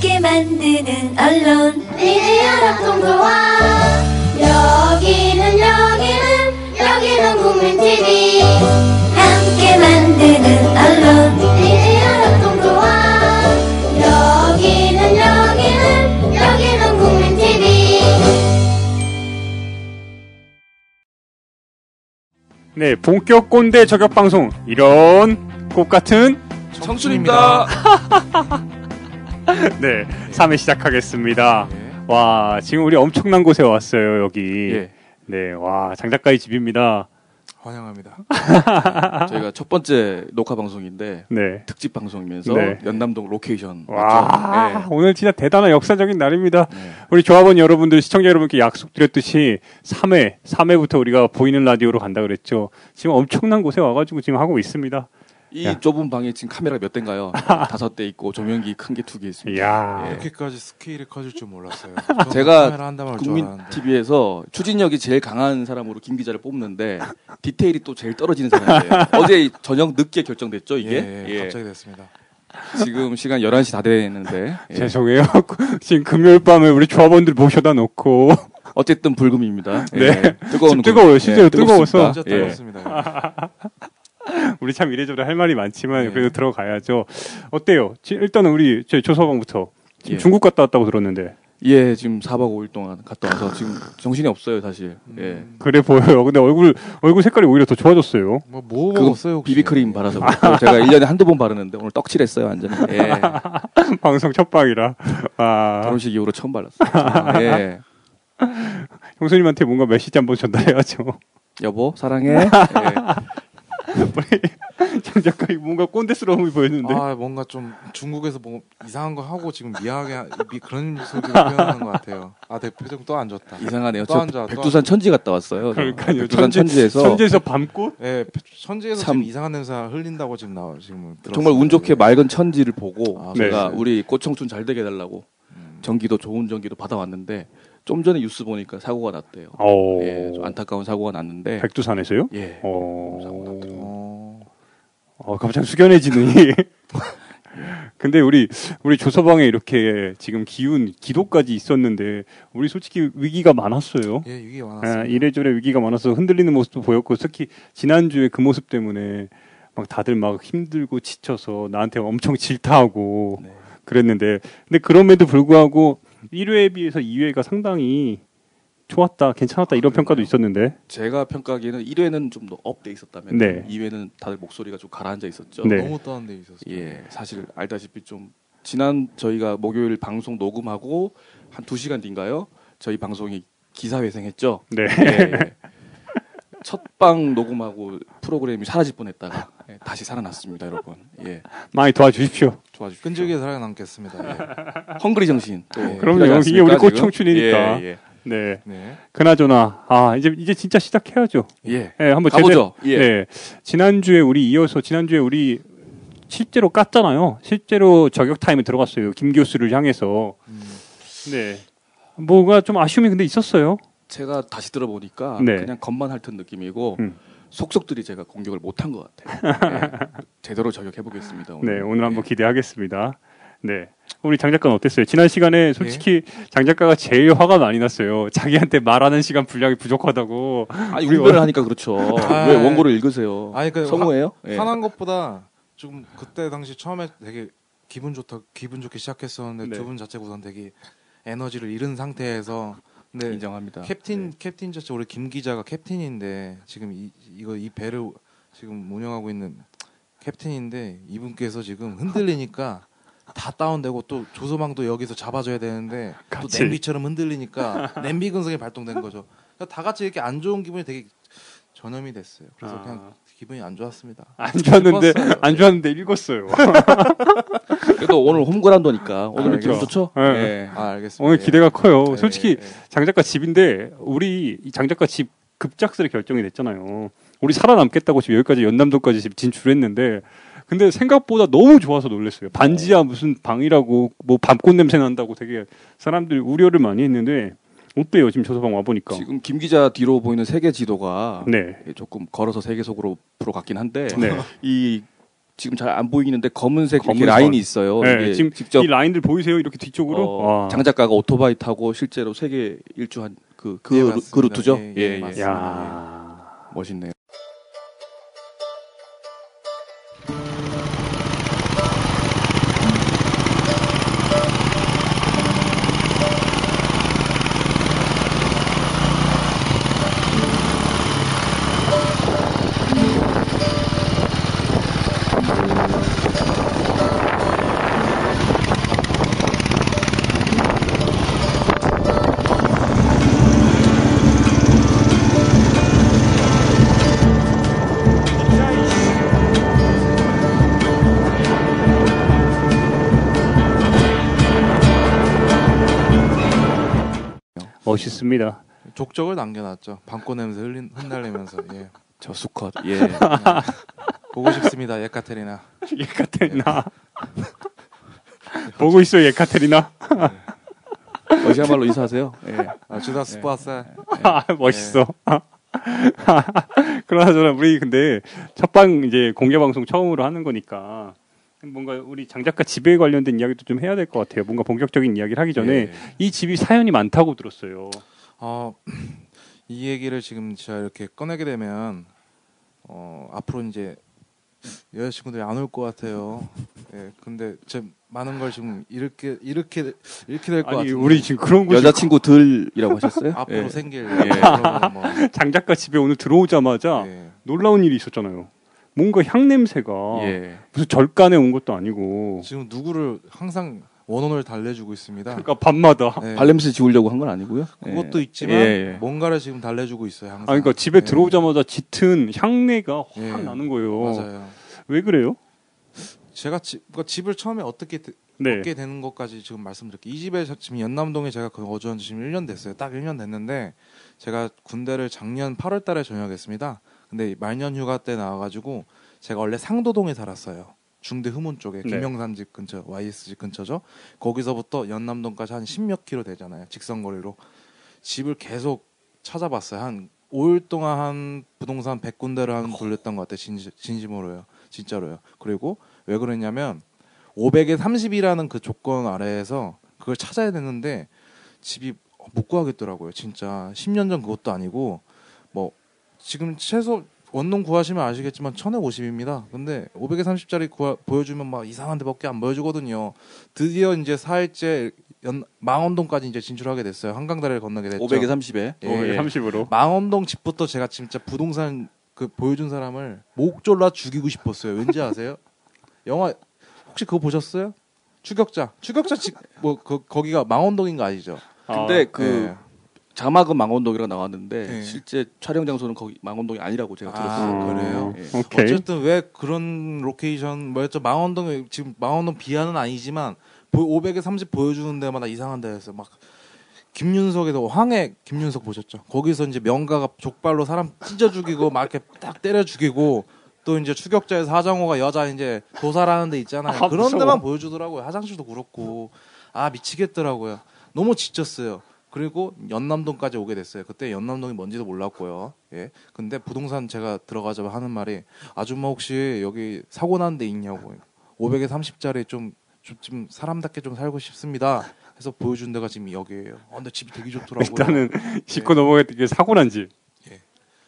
함께 만드는 언론 니네 연합동조화 여기는 국민TV 함께 만드는 언론 니네 연합동조화 여기는 국민TV. 네, 본격 꼰대 저격 방송 이런 꽃 같은 청춘입니다. 네, 3회 시작하겠습니다. 네. 와, 지금 우리 엄청난 곳에 왔어요, 여기. 예. 네, 와, 장 작가의 집입니다. 환영합니다. 저희가 첫 번째 녹화 방송인데 네. 특집 방송이면서 네. 연남동 로케이션 와, 맞죠? 오늘 진짜 대단한 역사적인 날입니다. 네. 우리 조합원 여러분들, 시청자 여러분께 약속드렸듯이 3회부터 우리가 보이는 라디오로 간다 그랬죠. 지금 엄청난 곳에 와가지고 지금 하고 있습니다. 이 야. 좁은 방에 지금 카메라가 몇 대인가요? 5대 있고 조명기 큰 게 2개 있습니다. 이야. 예. 이렇게까지 스케일이 커질 줄 몰랐어요. 제가 한다면 국민 TV에서 추진력이 제일 강한 사람으로 김 기자를 뽑는데 디테일이 또 제일 떨어지는 사람이에요. 어제 저녁 늦게 결정됐죠, 이게? 예, 갑자기 됐습니다. 지금 시간 11시 다 됐는데. 예. 죄송해요. 지금 금요일 밤에 우리 조합원들 모셔다 놓고. 어쨌든 불금입니다. 네. 예. 지금 뜨거워요. 실제로 뜨거워서. 진짜 예. 뜨겁습니다. 우리 참 이래저래 할 말이 많지만 네. 그래도 들어가야죠. 어때요? 일단은 우리 저희 조서방부터 지금 예. 중국 갔다 왔다고 들었는데. 예, 지금 4박 5일 동안 갔다 와서 지금 정신이 없어요, 사실. 예. 그래 보여요. 근데 얼굴 색깔이 오히려 더 좋아졌어요. 뭐 그거 먹었어요 혹시? 비비크림 발라서 그렇고 제가 1년에 한두 번 바르는데 오늘 떡칠했어요, 완전히. 예. 방송 첫 방이라. 아, 결혼식 이후로 처음 발랐어요. 예. 형수님한테 뭔가 메시지 한번 전달해야죠. 여보, 사랑해. 예. 장 작가 뭔가 꼰대스러움이 보였는데. 아 뭔가 좀 중국에서 뭐 이상한 거 하고 지금 미안하게 그런 소리로 표현하는 것 같아요. 아 내 표정 또 안 좋다. 이상하네요. 또 저 앉아, 또 백두산 천지 갔다 왔어요. 그러니까요. 백두산 천지에서 천지에서 밤꽃? 예, 천지에서 참- 지금 이상한 냄새 흘린다고 지금 지금 정말 운 좋게 맑은 천지를 보고 아, 제가 네. 우리 꽃청춘 잘 되게 해달라고 전기도 좋은 전기도 받아왔는데 좀 전에 뉴스 보니까 사고가 났대요. 오. 예, 좀 안타까운 사고가 났는데 백두산에서요? 예. 사고가 났더라고요. 갑자기 숙연해지더니. 근데 우리 조서방에 이렇게 지금 기도까지 있었는데 우리 솔직히 위기가 많았어요. 예, 이게 많았어요. 이래저래 위기가 많아서 흔들리는 모습도 보였고 특히 지난주에 그 모습 때문에 막 다들 막 힘들고 지쳐서 나한테 엄청 질타하고 네. 그랬는데 근데 그럼에도 불구하고 1회에 비해서 2회가 상당히 좋았다, 괜찮았다 이런 평가도 있었는데 제가 평가하기에는 1회는 좀 더 업돼 있었다면 네. 2회는 다들 목소리가 좀 가라앉아 있었죠. 네. 너무 다운돼 있었어요. 예, 사실 알다시피 좀 지난 저희가 목요일 방송 녹음하고 한 2시간 뒤인가요? 저희 방송이 기사회생했죠. 네. 예. 첫방 녹음하고 프로그램이 사라질 뻔했다가 예, 다시 살아났습니다, 여러분. 예, 많이 도와주십시오. 도와주십시오. 끈질기게 살아남겠습니다. 예. 헝그리 정신. 또 네. 그럼요. 필요하지 이게 우리 않습니까, 지금? 꽃청춘이니까. 예, 예. 네. 네. 그나저나 이제 진짜 시작해야죠. 예. 네, 한번 가보죠. 예. 네. 지난주에 우리 실제로 깠잖아요. 실제로 저격 타임에 들어갔어요. 김 교수를 향해서. 네. 뭐가 좀 아쉬움이 근데 있었어요. 제가 다시 들어보니까 네. 그냥 겉만 핥은 느낌이고 음. 속속들이 제가 공격을 못한 것 같아요. 예. 제대로 저격해 보겠습니다. 네, 오늘 한번 기대하겠습니다. 네. 우리 장 작가는 어땠어요? 지난 시간에 솔직히 장 작가가 제일 화가 많이 났어요. 자기한테 말하는 시간 분량이 부족하다고. 아니 운전을 하니까 그렇죠. 아, 왜 원고를 읽으세요? 아니 그 성우예요? 예. 화난 것보다 좀 그때 당시 처음에 되게 기분 좋게 시작했었는데 네. 두 분 자체가 우선 되게 에너지를 잃은 상태에서 근데 인정합니다. 캡틴 자체 우리 김 기자가 캡틴인데 지금 이 배를 지금 운영하고 있는 캡틴인데 이분께서 지금 흔들리니까 다 다운되고 또 조소방도 여기서 잡아줘야 되는데 또 같이. 냄비처럼 흔들리니까 냄비 근성이 발동된 거죠. 그러니까 다 같이 이렇게 안 좋은 기분이 되게 전염이 됐어요. 그래서 그냥 기분이 안 좋았습니다. 안 좋았는데 슬펐어요. 안 좋았는데 읽었어요. 그래도 오늘 홈그라운드니까 오늘은 기분 알죠. 좋죠? 네. 예. 아 알겠습니다. 오늘 기대가 커요. 예, 솔직히 예. 장 작가 집인데 우리 이 장 작가 집 급작스레 결정이 됐잖아요. 우리 살아남겠다고 지금 여기까지 연남도까지 지금 진출했는데 근데 생각보다 너무 좋아서 놀랐어요. 반지하 무슨 방이라고 뭐 밤꽃 냄새 난다고 되게 사람들 우려를 많이 했는데 어때요? 지금 조서방 와 보니까. 지금 김 기자 뒤로 보이는 세계 지도가 네. 조금 걸어서 세계 속으로 갔긴 한데 네. 이 지금 잘 안 보이는데 검은색 이렇게 검은 라인이 선. 있어요. 네, 이게 지금 직접 이 라인들 보이세요? 이렇게 뒤쪽으로. 와. 장 작가가 오토바이 타고 실제로 세계 일주한 그 예, 맞습니다. 루트죠. 예, 맞습니다. 야. 멋있네요. 멋있습니다. 족적을 남겨놨죠. 방꽃 냄새 흩날리면서. 예. 저 수컷. 예. 보고 싶습니다. 예카테리나. 예카테리나. 보고 있어요, 예카테리나. 러시아말로 인사하세요. 예. 주다 스파사. 아, 멋있어. 그러나 우리 근데 첫방 이제 공개 방송 처음으로 하는 거니까 뭔가 우리 장 작가 집에 관련된 이야기도 좀 해야 될 것 같아요. 뭔가 본격적인 이야기를 하기 전에 예. 이 집이 사연이 많다고 들었어요. 이 얘기를 지금 제가 이렇게 꺼내게 되면 앞으로 이제 여자친구들이 안 올 것 같아요. 예, 근데 제 많은 걸 지금 이렇게 될 것 아니 같은데 우리 지금 그런 거 여자친구들이라고 하셨어요? 앞으로 예. 생길 예. 뭐, 장 작가 집에 오늘 들어오자마자 예. 놀라운 일이 있었잖아요. 뭔가 향 냄새가 예. 무슨 절간에 온 것도 아니고 지금 누구를 항상 원혼을 달래주고 있습니다. 그러니까 밤마다 예. 발냄새 지우려고 한 건 아니고요. 그것도 예. 있지만 예, 예. 뭔가를 지금 달래주고 있어요. 항상. 아 그러니까 집에 예. 들어오자마자 짙은 향내가 확 예. 나는 거예요. 맞아요. 왜 그래요? 제가 그러니까 집을 처음에 어떻게 네. 얻게 되는 것까지 지금 말씀드릴게요. 이 집에 지금 연남동에 제가 거주한 지 지금 1년 됐어요. 딱 1년 됐는데 제가 군대를 작년 8월 달에 전역했습니다. 근데 말년 휴가 때 나와가지고 제가 원래 상도동에 살았어요. 중대 후문 쪽에 네. 김영삼 집 근처, YS 집 근처죠. 거기서부터 연남동까지 한 10몇 킬로 되잖아요. 직선거리로. 집을 계속 찾아봤어요. 한 5일 동안 한 부동산 100군데를 한 돌렸던 것 같아요. 진심으로요. 진짜로요. 그리고 왜 그랬냐면 500에 30이라는 그 조건 아래에서 그걸 찾아야 되는데 집이 못 구하겠더라고요. 진짜 10년 전 그것도 아니고 뭐 지금 최소 원룸 구하시면 아시겠지만 1050입니다. 근데 500에 30짜리 보여주면 막 이상한 데밖에 안 보여주거든요. 드디어 이제 4일째 망원동까지 이제 진출하게 됐어요. 한강다리를 건너게 됐죠. 500에 30에. 예. 30으로. 망원동 집부터 제가 진짜 부동산 그 보여준 사람을 목 졸라 죽이고 싶었어요. 왠지 아세요? 영화 혹시 그거 보셨어요? 추격자 집 뭐 거기가 망원동인 거 아시죠? 근데 그 예. 자막은 망원동이라고 나왔는데 네. 실제 촬영 장소는 거기 망원동이 아니라고 제가 들었어요. 그래요? 예. 오케이. 어쨌든 왜 그런 로케이션 뭐였죠? 망원동에 지금 망원동 비하는 아니지만 500에 30 보여주는 데마다 이상한 데였어요. 막 김윤석에서 황해 김윤석 보셨죠? 거기서 이제 명가가 족발로 사람 찢어 죽이고 막 이렇게 딱 때려 죽이고 또 이제 추격자에서 하정우가 여자 이제 도살하는 데 있잖아요. 아, 그런 무서워. 데만 보여주더라고요. 화장실도 그렇고 미치겠더라고요. 너무 지쳤어요. 그리고 연남동까지 오게 됐어요. 그때 연남동이 뭔지도 몰랐고요. 예. 근데 부동산 제가 들어가자마자 하는 말이 아줌마 혹시 여기 사고 난 데 있냐고. 500에 30짜리 좀 사람답게 좀 살고 싶습니다. 해서 보여준 데가 지금 여기예요. 근데 집이 되게 좋더라고요. 일단은 짚고 넘어갔던 게 사고 난 집.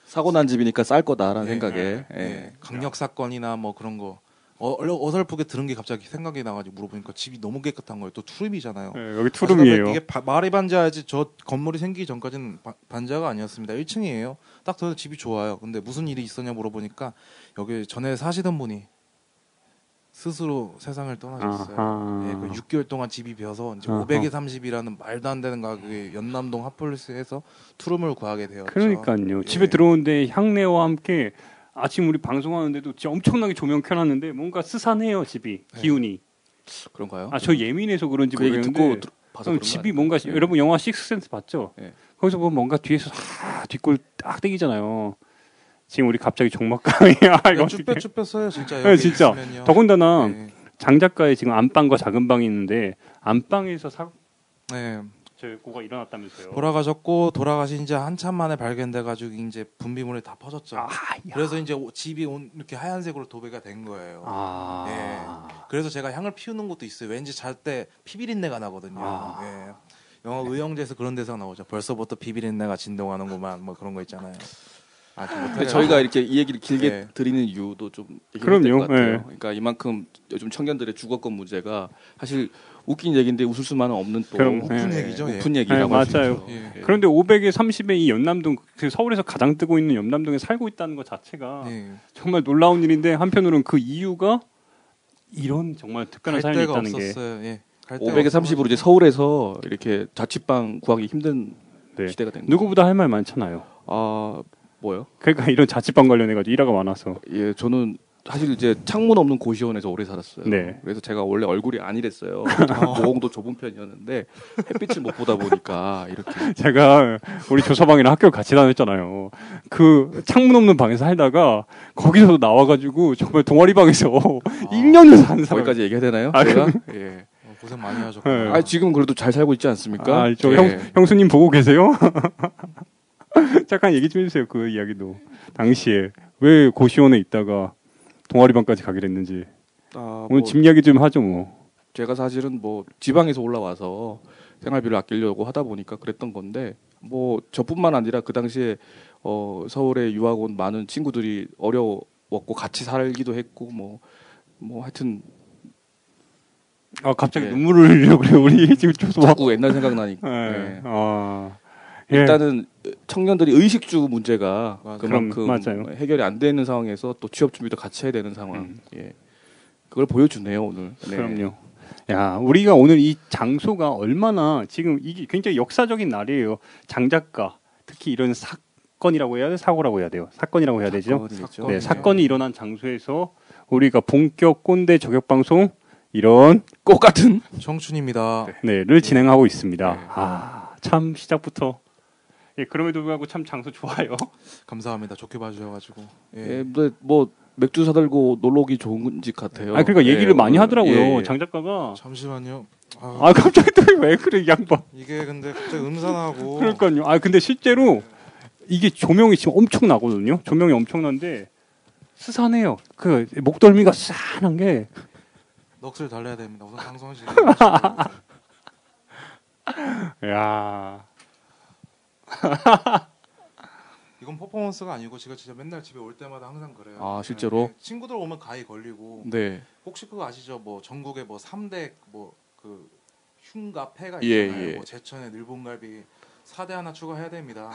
사고 난 집이니까 쌀 거다라는 예. 생각에. 예. 예. 강력 사건이나 뭐 그런 거 어설프게 들은 게 갑자기 생각이 나가지고 물어보니까 집이 너무 깨끗한 거예요. 또 투룸이잖아요. 네, 여기 투룸이에요. 이게 말이 반지하지 저 건물이 생기기 전까지는 반지하가 아니었습니다. 1층이에요. 딱 들어서 집이 좋아요. 근데 무슨 일이 있었냐 물어보니까 여기 전에 사시던 분이 스스로 세상을 떠나셨어요. 아하. 예, 그 6개월 동안 집이 비어서 이제 아하. 500에 30이라는 말도 안 되는 가격에 연남동 핫플레스에서 투룸을 구하게 되었죠. 그러니까요. 예. 집에 들어오는데 향내와 함께 아침 우리 방송하는데도 진짜 엄청나게 조명 켜놨는데 뭔가 스산해요 집이 기운이. 그런가요? 저 예민해서 그런지 그 얘기 모르겠는데 듣고 봐서 그런 거 집이 아니에요? 뭔가 예. 여러분 영화 식스센스 봤죠? 예. 거기서 보면 뭔가 뒤에서 뒷골 딱 땡기잖아요. 지금 우리 갑자기 종막감이 이거 어떡해. 쭉 뺐어요 진짜. 네, 여기 진짜. 있으면요. 더군다나 예. 장 작가의 지금 안방과 작은 방이 있는데 안방에서 네. 돌아가셨고가 일어났다면서요. 돌아가셨고 돌아가신 지 한참 만에 발견돼가지고 이제 분비물이 다 퍼졌죠. 아, 그래서 이제 집이 이렇게 하얀색으로 도배가 된 거예요. 아. 예. 그래서 제가 향을 피우는 것도 있어요. 왠지 잘 때 피비린내가 나거든요. 아. 예. 영화 의형제에서 그런 대사가 나오죠. 벌써부터 피비린내가 진동하는구만. 뭐 그런 거 있잖아요. 아직 근데 못해요. 저희가 이렇게 이 얘기를 길게 예. 드리는 이유도 좀 그럼요. 될것 같아요. 예. 그러니까 이만큼 요즘 청년들의 주거권 문제가 사실 웃긴 얘기인데 웃을 수만은 없는 또 그럼, 오픈 예. 얘기죠. 예. 오픈 얘기라고 할 수 맞아요. 있죠. 예. 그런데 500에 30에 이 연남동 그 서울에서 가장 뜨고 있는 연남동에 살고 있다는 것 자체가 예. 정말 놀라운 일인데 한편으로는 그 이유가 이런 정말 특별한 갈 사연이 데가 있다는 게 없었어요. 예. 갈 데가 500에 30으로 이제 서울에서 이렇게 자취방 구하기 힘든 네. 시대가 된 거죠. 누구보다 할 말 많잖아요. 아 뭐요? 그러니까 이런 자취방 관련해 가지고 일화가 많아서 예, 저는 사실 이제 창문 없는 고시원에서 오래 살았어요. 네. 그래서 제가 원래 얼굴이 안이랬어요. 모공도 좁은 편이었는데 햇빛을 못 보다 보니까 이렇게 제가 우리 조서방이랑 학교 같이 다녔잖아요. 그 창문 없는 방에서 살다가 거기서 나와가지고 정말 동아리 방에서 1년을 사는 사람. 거기까지 얘기해야 되나요? 아, 제가? 예. 고생 많이 하셨구나. 네. 아 지금 그래도 잘 살고 있지 않습니까? 아, 저 예. 형수님 보고 계세요? 잠깐 얘기 좀 해주세요. 그 이야기도 당시에 왜 고시원에 있다가 동아리방까지 가게 됐는지. 아, 오늘 뭐 집 이야기 좀 하죠 뭐. 제가 사실은 뭐 지방에서 올라와서 생활비를 아끼려고 하다 보니까 그랬던 건데 뭐 저뿐만 아니라 그 당시에 서울에 유학 온 많은 친구들이 어려웠고 같이 살기도 했고 뭐 하여튼 아 갑자기 예. 눈물을 흘리려고 그래요. 우리 지금 조서방. 자꾸 옛날 생각나니까. 예. 예. 아. 예. 일단은 청년들이 의식주 문제가 맞아요. 그만큼 맞아요. 해결이 안 되는 상황에서 또 취업 준비도 같이 해야 되는 상황. 예. 그걸 보여주네요 오늘. 네. 그럼요. 야, 우리가 오늘 이 장소가 얼마나 지금 이게 굉장히 역사적인 날이에요. 장작가 특히 이런 사건이라고 해야 돼, 사고라고 해야 돼요. 사건이라고 해야 되죠. 사건이겠죠. 네, 사건이 일어난 장소에서 우리가 본격 꼰대 저격 방송 이런 꽃 같은 청춘입니다. 네를 진행하고 있습니다. 네. 아, 참 시작부터 예, 그럼에도 불구하고 참 장소 좋아요. 감사합니다. 좋게 봐주셔가지고. 예. 예, 근데 뭐 맥주 사들고 놀러 오기 좋은 집 같아요. 아, 그러니까 얘기를 예, 많이 오늘. 하더라고요. 예, 예. 장 작가가. 잠시만요. 아, 갑자기 또 왜 그래, 이 양반. 이게 근데 갑자기 음산하고. 그러니까요. 아, 근데 실제로 이게 조명이 지금 엄청 나거든요. 조명이 엄청난데 스산해요. 그 목덜미가 스산한 게. 넋을 달래야 됩니다. 우선 방송하시. 야. 이건 퍼포먼스가 아니고 제가 진짜 맨날 집에 올 때마다 항상 그래요. 아, 실제로? 예, 친구들 오면 가히 걸리고. 네. 혹시 그거 아시죠? 뭐 전국에 뭐 3대 뭐 그 흉가 폐가 예, 있잖아요. 예. 뭐 제천에 늘봉갈비 4대 하나 추가해야 됩니다.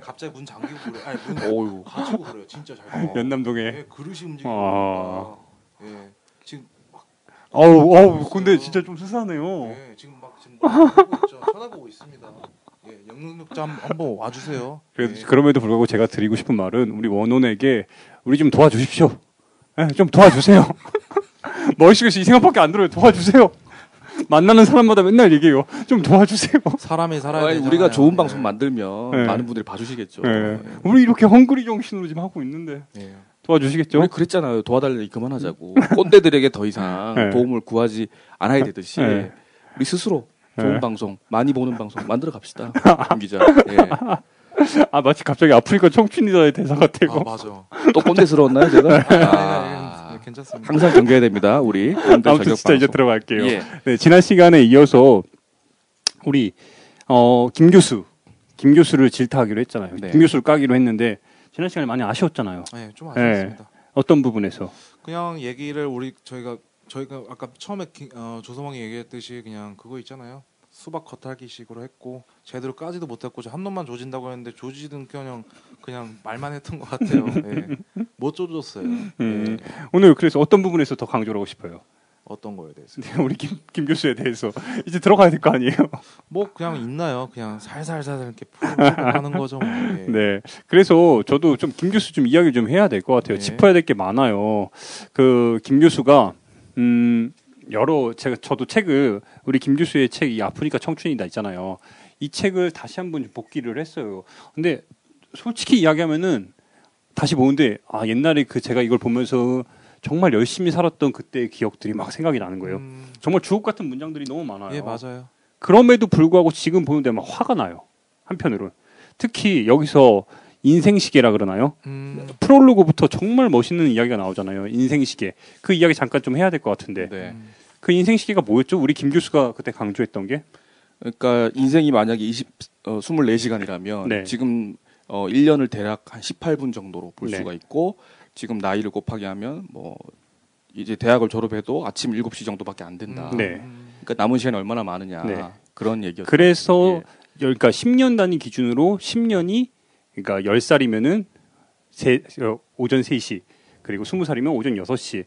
갑자기 문 잠기고 그래. 아니 문 어유. 가지고 그래요. 진짜 잘. 연남동에. 예, 그릇이 움직이고. 아. 예. 지금 막 어우, 근데 진짜 좀 스산해요. 예, 지금 막 지금 보고 있죠. 쳐다보고 있습니다. 예, 영능력자 한번 와주세요. 그래도 예. 그럼에도 불구하고 제가 드리고 싶은 말은 우리 원혼에게 우리 좀 도와주십시오. 예, 좀 도와주세요. 머릿속에서 이 생각밖에 안 들어요. 도와주세요. 만나는 사람마다 맨날 얘기해요. 좀 도와주세요. 사람이 살아야 아니, 되잖아요. 우리가 좋은 예. 방송 만들면 네. 많은 분들이 봐주시겠죠. 예. 우리 이렇게 헝그리 정신으로 지금 하고 있는데 예. 도와주시겠죠? 우리 그랬잖아요. 도와달라니 그만하자고. 꼰대들에게 더 이상 네. 도움을 구하지 않아야 되듯이 네. 우리 스스로 좋은 네. 방송, 많이 보는 방송 만들어 갑시다. 김 기자. 예. 아 마치 갑자기 아프리카 청춘이다의 대사 같아요. 아 맞아. 또 꼰대스러웠나요, 제가? 아, 괜찮습니다. 항상 경계해야 됩니다. 우리 꼰대 아무튼 저격 진짜 이제 방송. 들어갈게요. 예. 네, 지난 시간에 이어서 우리 김 교수를 질타하기로 했잖아요. 네. 김 교수를 까기로 했는데 지난 시간에 많이 아쉬웠잖아요. 네, 좀 아쉽습니다. 어떤 부분에서? 그냥 얘기를 저희가 아까 처음에 조성왕이 얘기했듯이 그냥 그거 있잖아요. 수박 겉핥기식으로 했고 제대로 까지도 못했고 한 놈만 조진다고 했는데 조지든 그냥 말만 했던 것 같아요. 예. 못 조졌어요. 예. 오늘 그래서 어떤 부분에서 더 강조를 하고 싶어요? 어떤 거에 대해서? 네, 우리 김 교수에 대해서 이제 들어가야 될 거 아니에요? 뭐 그냥 있나요? 그냥 살살살 이렇게 하는 거죠. 뭐. 예. 네. 그래서 저도 좀 김 교수 좀 이야기 좀 해야 될 것 같아요. 네. 짚어야 될 게 많아요. 그 김 교수가 저도 책을 우리 김 교수의 책 이 아프리카 청춘이다 있잖아요. 이 책을 다시 한번 복기를 했어요. 근데 솔직히 이야기하면은 다시 보는데 옛날에 제가 이걸 보면서 정말 열심히 살았던 그때의 기억들이 막 생각이 나는 거예요. 정말 주옥 같은 문장들이 너무 많아요. 예, 맞아요. 그럼에도 불구하고 지금 보는데 막 화가 나요. 한편으로는. 특히 여기서 인생시계라 그러나요? 프롤로그부터 정말 멋있는 이야기가 나오잖아요. 인생시계. 그 이야기 잠깐 좀 해야 될 것 같은데. 네. 그 인생시계가 뭐였죠? 우리 김 교수가 그때 강조했던 게? 그러니까 인생이 만약에 24시간이라면 네. 지금 1년을 대략 한 18분 정도로 볼 네. 수가 있고 지금 나이를 곱하기 하면 뭐 이제 대학을 졸업해도 아침 7시 정도밖에 안 된다. 네. 그러니까 남은 시간이 얼마나 많으냐. 네. 그런 얘기였죠. 그래서 그러니까 10년 단위 기준으로 10년이 그러니까 10살이면은 오전 3시 그리고 20살이면 오전 6시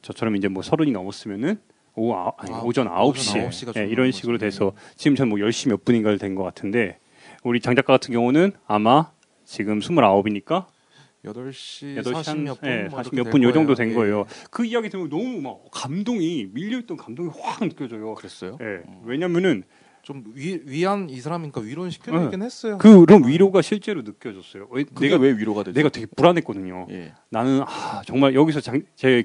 저처럼 이제 뭐 30이 넘었으면은 오전 9시 가 예, 이런 식으로 돼서 지금 전 뭐 10시 몇 분인가 된 것 같은데 우리 장 작가 같은 경우는 아마 지금 29이니까 8시 8시 40 몇 분, 예, 뭐 40 이렇게 몇 분 요 될 정도 거예요. 된 거예요. 그 이야기 들으면 너무 막 감동이 밀려있던 감동이 확 느껴져요. 그랬어요? 예, 왜냐면은 좀 위안 이 사람이니까 위로는 시켜드리긴 했어요. 그런 위로가 실제로 느껴졌어요. 그게 왜 위로가 되죠? 내가 되게 불안했거든요. 예. 나는 정말 여기서 제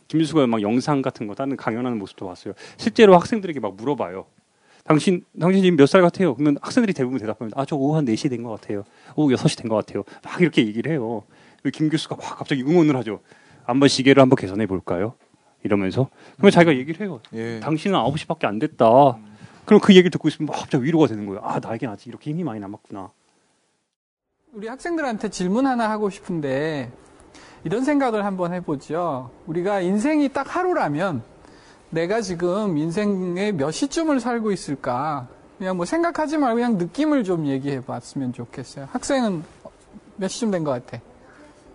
김 교수가 막 영상 같은 거 다른 강연하는 모습도 봤어요. 실제로 학생들에게 막 물어봐요. 당신 지금 몇 살 같아요? 그러면 학생들이 대부분 대답합니다. 저 오후 한 4시 된 것 같아요. 오후 6시 된 것 같아요. 막 이렇게 얘기를 해요. 김 교수가 막 갑자기 응원을 하죠. 한번 시계를 한번 계산해 볼까요? 이러면서. 그러면 자기가 얘기를 해요. 예. 당신은 9시밖에 안 됐다. 그럼 그 얘기를 듣고 있으면 막 갑자기 위로가 되는 거예요. 나에겐 아직 이렇게 힘이 많이 남았구나. 우리 학생들한테 질문 하나 하고 싶은데 이런 생각을 한번 해보죠. 우리가 인생이 딱 하루라면 내가 지금 인생의 몇 시쯤을 살고 있을까? 그냥 뭐 생각하지 말고 그냥 느낌을 좀 얘기해 봤으면 좋겠어요. 학생은 몇 시쯤 된 것 같아?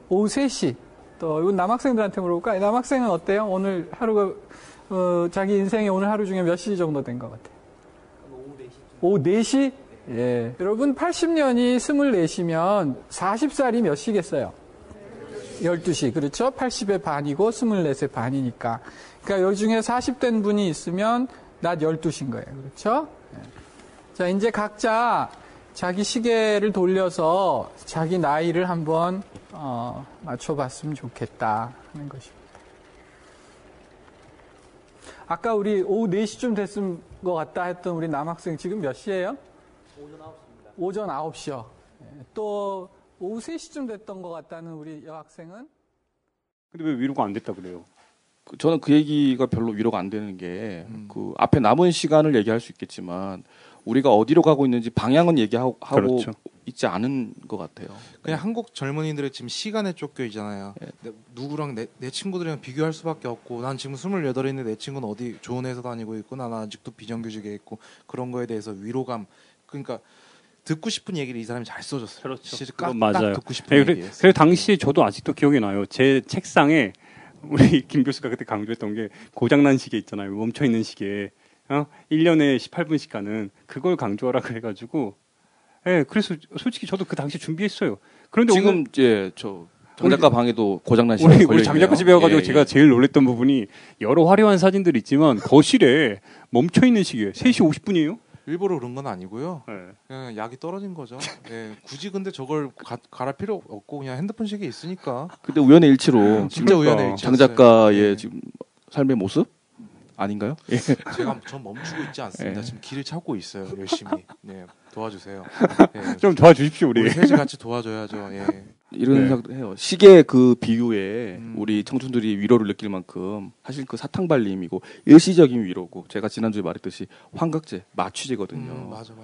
오후 3시. 또 이건 남학생들한테 물어볼까? 남학생은 어때요? 오늘 하루가 자기 인생의 오늘 하루 중에 몇 시 정도 된 것 같아? 오후 4시? 예. 여러분 80년이 24시면 40살이 몇 시겠어요? 12시. 그렇죠? 80의 반이고 24의 반이니까. 그러니까 여기 중에 40된 분이 있으면 낮 12시인 거예요. 그렇죠? 자, 이제 각자 자기 시계를 돌려서 자기 나이를 한번 맞춰봤으면 좋겠다 하는 것입니다. 아까 우리 오후 4시쯤 됐을 것 같다 했던 우리 남학생 지금 몇 시예요? 오전 9시입니다. 오전 9시요. 또 오후 3시쯤 됐던 것 같다는 우리 여학생은? 근데 왜 위로가 안 됐다 그래요? 저는 그 얘기가 별로 위로가 안 되는 게 그 앞에 남은 시간을 얘기할 수 있겠지만 우리가 어디로 가고 있는지 방향은 얘기하고 그렇죠. 있지 않은 것 같아요. 그냥 한국 젊은이들의 지금 시간에 쫓겨 있잖아요. 누구랑 내 친구들이랑 비교할 수밖에 없고 난 지금 28인데 내 친구는 어디 좋은 회사 다니고 있고 난 아직도 비정규직에 있고 그런 거에 대해서 위로감 그러니까 듣고 싶은 얘기를 이 사람이 잘 써줬어요. 그렇죠. 딱 맞아요. 듣고 싶은 네, 얘기였어요. 그래서 당시에 저도 아직도 기억이 나요. 제 책상에 우리 김 교수가 그때 강조했던 게 고장난 시계 있잖아요. 멈춰있는 시계. 1년에 18분씩 가는 그걸 강조하라 그래가지고 그래서 솔직히 저도 그 당시 준비했어요. 그런데 지금 오늘 이제 장 작가 방에도 고장난 시간이 우리 장 작가 집에 와가지고 제가 제일 놀랬던 부분이 여러 화려한 사진들이 있지만 거실에 멈춰있는 시계 3시 50분이에요? 일부러 그런 건 아니고요. 네. 그냥 약이 떨어진 거죠. 네, 굳이 근데 저걸 갈아 필요 없고 그냥 핸드폰 시계 있으니까. 근데 우연의 일치로 진짜 그러니까. 우연의 일치. 장 작가의 지금 삶의 모습 아닌가요? 예. 전 멈추고 있지 않습니다. 지금 길을 찾고 있어요. 열심히. 네, 도와주세요. 네, 좀 도와주십시오 우리. 우리 셋이 같이 도와줘야죠. 예. 이런 네. 생각도 해요. 시계 그 비유에 우리 청춘들이 위로를 느낄 만큼 사실 그 사탕발림이고 일시적인 위로고 제가 지난주에 말했듯이 환각제, 마취제거든요. 맞아.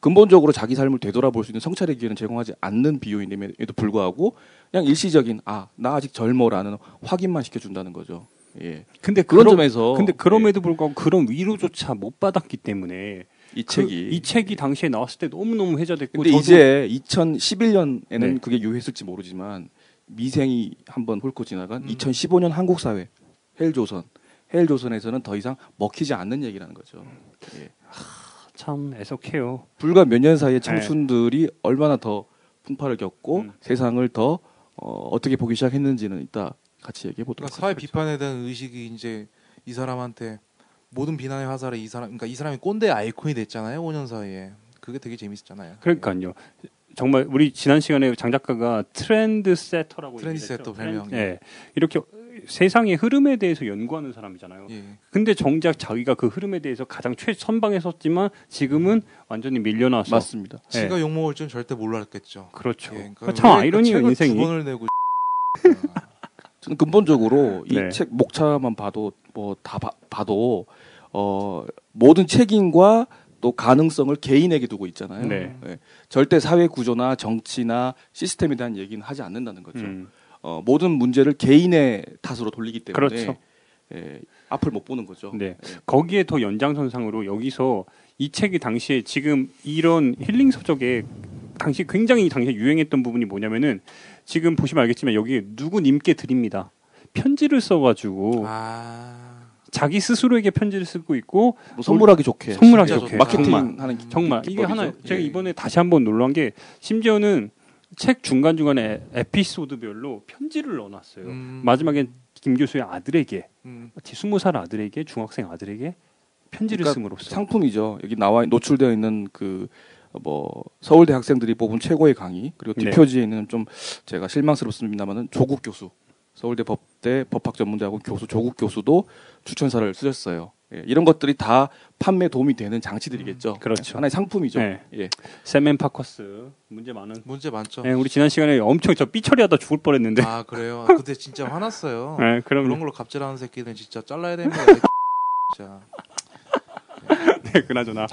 근본적으로 자기 삶을 되돌아볼 수 있는 성찰의 기회는 제공하지 않는 비유임에도 불구하고 그냥 일시적인 나 아직 젊어라는 확인만 시켜준다는 거죠. 예. 근데 그런 점에서 근데 그럼에도 불구하고 그런 위로조차 못 받았기 때문에 이 책이 이 책이 당시에 나왔을 때 너무너무 회자됐고 근데 저도 이제 2011년에는 네. 그게 유효했을지 모르지만 미생이 한번 훑고 지나간 2015년 한국 사회 헬조선에서는 더 이상 먹히지 않는 얘기라는 거죠. 예. 참 애석해요. 불과 몇 년 사이에 청춘들이 얼마나 더 풍파를 겪고 세상을 더 어떻게 보기 시작했는지는 이따 같이 얘기해 보도록 그러니까 사회 하겠습니다. 비판에 대한 의식이 이제 이 사람한테 모든 비난의 화살에 그러니까 이 사람이 꼰대 아이콘이 됐잖아요. 5년 사이에. 그게 되게 재밌었잖아요. 그러니까요. 정말 우리 지난 시간에 장 작가가 트렌드 세터라고 트렌드 얘기를 했죠. 세터 별명. 예. 이렇게 세상의 흐름에 대해서 연구하는 사람이잖아요. 예. 근데 정작 자기가 그 흐름에 대해서 가장 최선방에 섰지만 지금은 완전히 밀려나서 맞습니다. 지가 욕 먹을 줄 절대 몰랐겠죠. 그렇죠. 예, 참 왜 아이러니해요, 책을 인생이. 두 번을 내고 저는 근본적으로 네. 이 책 목차만 봐도 봐도 모든 책임과 또 가능성을 개인에게 두고 있잖아요. 네. 예. 절대 사회 구조나 정치나 시스템에 대한 얘기는 하지 않는다는 거죠. 모든 문제를 개인의 탓으로 돌리기 때문에 그렇죠. 앞을 못 보는 거죠. 네. 거기에 더 연장선상으로 여기서 이 책이 당시에 지금 이런 힐링 서적에 굉장히 당시에 유행했던 부분이 뭐냐면은 지금 보시면 알겠지만 여기 누구님께 드립니다. 편지를 써가지고 자기 스스로에게 편지를 쓰고 있고 뭐 선물하기 좋게, 선물하기 진짜 좋게 마케팅 정말, 하는 정말 이게 기법이죠. 하나 제가 예. 이번에 다시 한번 놀란 게 심지어는 책 중간 중간에 에피소드별로 편지를 넣어놨어요. 마지막에 김 교수의 아들에게 20살 아들에게 중학생 아들에게 편지를 그러니까 씀으로써 상품이죠. 여기 나와 노출되어 있는 그 서울대 학생들이 뽑은 최고의 강의 그리고 네. 뒷표지에 있는 좀 제가 실망스럽습니다만은 조국 교수 서울대 법대 법학전문대학원 교수 조국 교수도 추천사를 쓰셨어요. 예, 이런 것들이 다 판매 도움이 되는 장치들이겠죠. 그렇죠. 하나의 상품이죠. 네. 예. 샘앤 파커스 문제 많은. 문제 많죠. 네, 우리 지난 시간에 엄청 저 삐처리하다 죽을 뻔했는데. 아 그래요. 아, 그때 진짜 화났어요. 네, 그런 그럼 걸로 갑질하는 새끼들 진짜 잘라야 됩니다. 진짜. 네, 그나저나.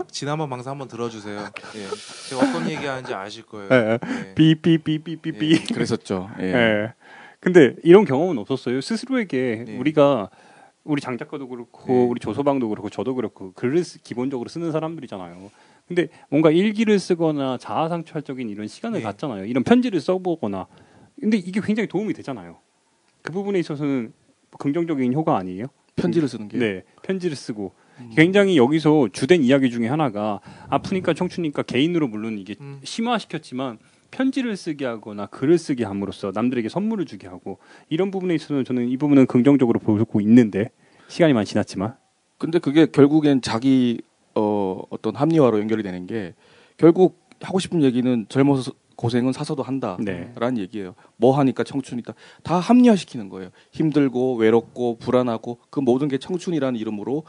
지난번 방송 한번 들어주세요. 예. 제가 어떤 얘기하는지 아실 거예요. 네. 예. 삐삐삐삐삐삐. 예. 그랬었죠. 예. 예. 근데 이런 경험은 없었어요. 스스로에게 네. 우리 장 작가도 그렇고 네. 우리 조서방도 그렇고 저도 그렇고 글을 기본적으로 쓰는 사람들이잖아요. 근데 뭔가 일기를 쓰거나 자아상찰적인 이런 시간을 네. 갖잖아요. 이런 편지를 써보거나. 근데 이게 굉장히 도움이 되잖아요. 그 부분에 있어서는 긍정적인 효과 아니에요? 편지를 쓰는 게. 네, 편지를 쓰고 굉장히 여기서 주된 이야기 중에 하나가 아프니까 청춘이니까 개인으로 물론 이게 심화시켰지만 편지를 쓰게 하거나 글을 쓰게 함으로써 남들에게 선물을 주게 하고 이런 부분에 있어서는 저는 이 부분은 긍정적으로 보고 있는데 시간이 많이 지났지만 근데 그게 결국엔 자기 어떤 합리화로 연결이 되는 게 결국 하고 싶은 얘기는 젊어서 고생은 사서도 한다라는 네. 얘기예요. 뭐 하니까 청춘이다. 다 합리화시키는 거예요. 힘들고 외롭고 불안하고 그 모든 게 청춘이라는 이름으로